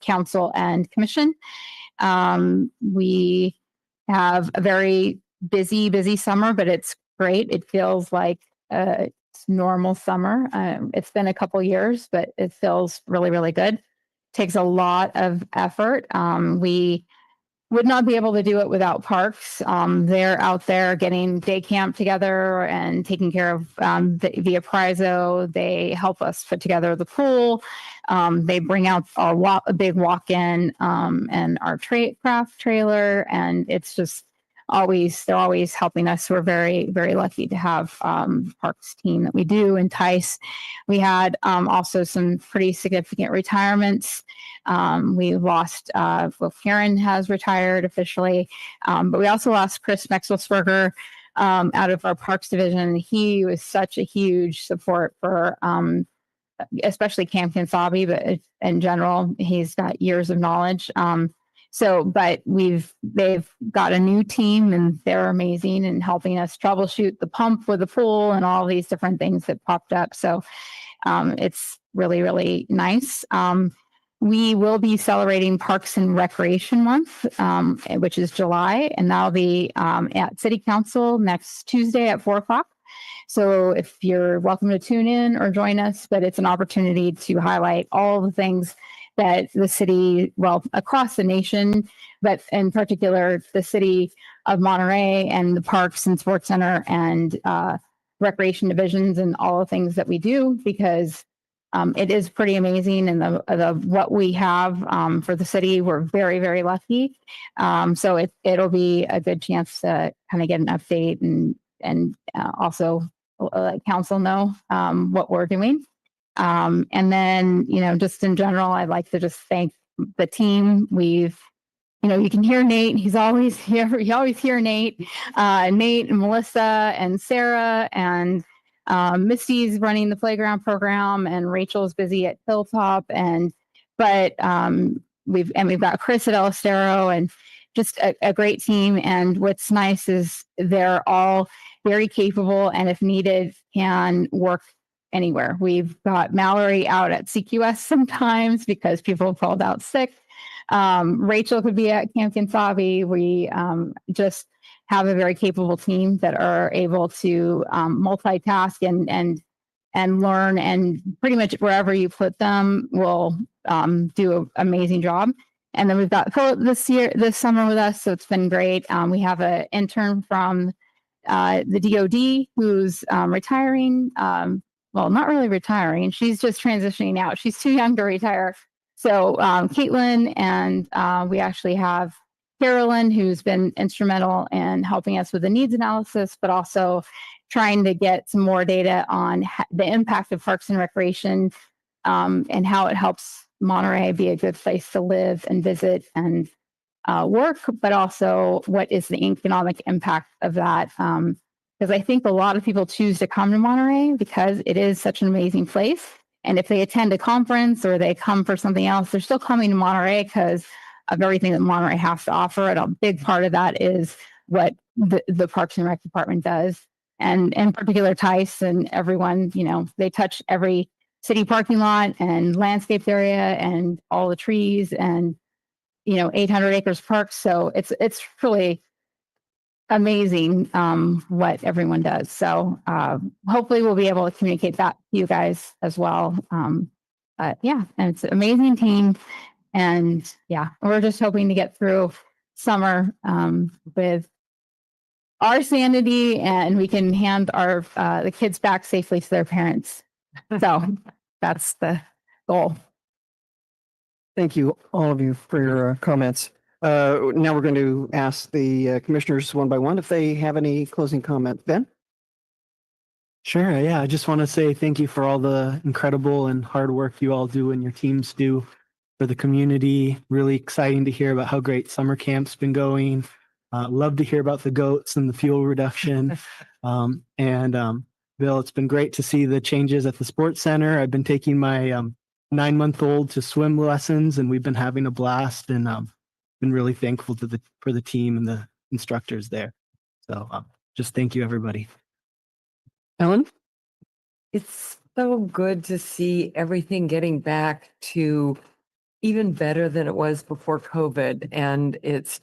council and commission. We have a very busy summer, but it's great. It feels like normal summer. It's been a couple years, but it feels really, really good. Takes a lot of effort. We would not be able to do it without parks. They're out there getting day camp together and taking care of via Prizo. They help us put together the pool. They bring out a big walk-in and our craft trailer, and it's just they're always helping us. We're very, very lucky to have parks team that we do. And Tice, we had also some pretty significant retirements. We lost, Karen has retired officially, but we also lost Chris Mexelsberger out of our parks division. He was such a huge support for especially Camp Kinsabi, but in general, he's got years of knowledge. But they've got a new team and they're amazing and helping us troubleshoot the pump with the pool and all these different things that popped up. So it's really, really nice. We will be celebrating Parks and Recreation Month, which is July, and that'll be at City Council next Tuesday at 4:00. So if you're welcome to tune in or join us, but it's an opportunity to highlight all the things that the city, across the nation, but in particular, the city of Monterey and the Parks and Sports Center and recreation divisions and all the things that we do, because it is pretty amazing. And the what we have for the city, we're very, very lucky. So it'll be a good chance to kind of get an update and also let council know what we're doing. And then, just in general, I'd like to just thank the team. You can hear Nate. He's always here. You always hear Nate, Nate and Melissa and Sarah and Misty's running the playground program and Rachel's busy at Hilltop. But we've got Chris at El Estero and just a great team. And what's nice is they're all very capable and if needed can work anywhere. We've got Mallory out at CQS sometimes because people have called out sick. Rachel could be at Camp Kinsabi. We just have a very capable team that are able to multitask and learn, and pretty much wherever you put them will do an amazing job. And then we've got Philip this summer with us, so it's been great. We have an intern from the DOD who's retiring. Well, not really retiring. She's just transitioning out. She's too young to retire. So Caitlin, and we actually have Carolyn, who's been instrumental in helping us with the needs analysis, but also trying to get some more data on the impact of Parks and Recreation and how it helps Monterey be a good place to live and visit and work, but also what is the economic impact of that. Because I think a lot of people choose to come to Monterey because it is such an amazing place. And if they attend a conference or they come for something else, they're still coming to Monterey because of everything that Monterey has to offer. And a big part of that is what the Parks and Rec department does. And in particular, Tice and everyone, they touch every city parking lot and landscaped area and all the trees and 800 acres park. So it's really amazing what everyone does. So hopefully we'll be able to communicate that to you guys as well. But yeah, and it's an amazing team. And yeah, we're just hoping to get through summer with our sanity, and we can hand the kids back safely to their parents. So that's the goal. Thank you, all of you, for your comments. Now we're going to ask the commissioners one by one if they have any closing comments. Ben? Sure. Yeah. I just want to say thank you for all the incredible and hard work you all do and your teams do for the community. Really exciting to hear about how great summer camp's been going. Love to hear about the goats and the fuel reduction. Bill, it's been great to see the changes at the sports center. I've been taking my 9-month-old to swim lessons, and we've been having a blast, and been really thankful for the team and the instructors there. So just thank you, everybody. Ellen? It's so good to see everything getting back to even better than it was before COVID. And it's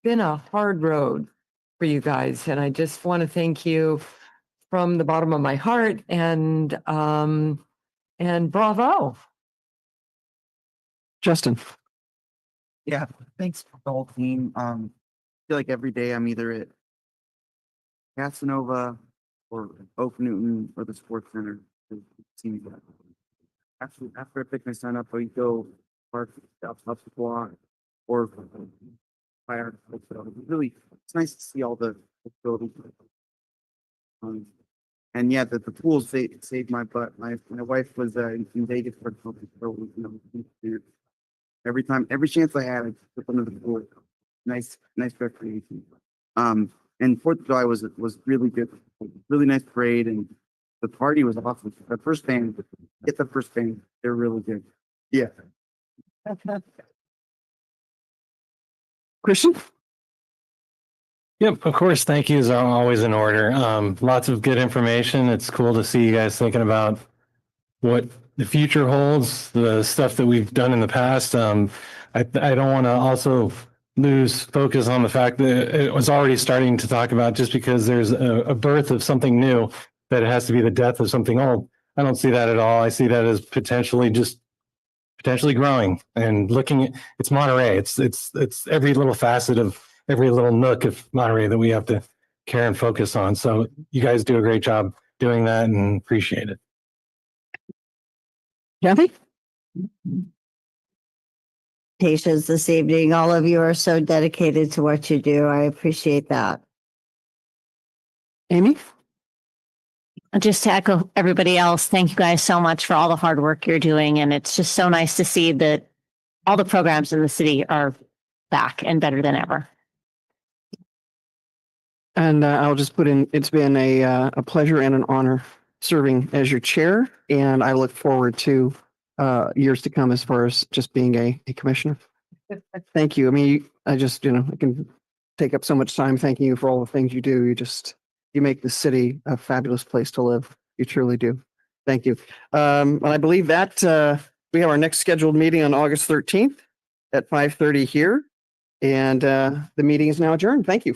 been a hard road for you guys. And I just want to thank you from the bottom of my heart, and bravo. Justin? Yeah, thanks for the whole team. I feel like every day I'm either at Casanova or Oak Newton or the Sports Center. It seems like after I pick my son up, I go park up the block or fire. Really, it's nice to see all the facilities. And yeah, the pools saved my butt. My wife was in Vegas for a couple of weeks. Every chance I had, I took them to the pool. Nice recreation. And 4th of July was really good. Really nice parade, and the party was awesome. The first band, they're really good. Yeah. Christian? Yep, of course. Thank yous are always in order. Lots of good information. It's cool to see you guys thinking about what the future holds, the stuff that we've done in the past. I don't want to also lose focus on the fact that it was already starting to talk about, just because there's a birth of something new, that it has to be the death of something old. I don't see that at all. I see that as potentially growing and looking at, it's Monterey. It's every little facet of every little nook of Monterey that we have to care and focus on. So you guys do a great job doing that, and appreciate it. Kathy? This evening. All of you are so dedicated to what you do. I appreciate that. Amy? Just to echo everybody else, thank you guys so much for all the hard work you're doing. And it's just so nice to see that all the programs in the city are back and better than ever. And I'll just put in, it's been a pleasure and an honor serving as your chair, and I look forward to years to come as far as just being a commissioner. Thank you. I mean, I just, I can take up so much time thanking you for all the things you do. You make the city a fabulous place to live. You truly do. Thank you. And I believe that we have our next scheduled meeting on August 13th. at 5:30 here. And the meeting is now adjourned. Thank you.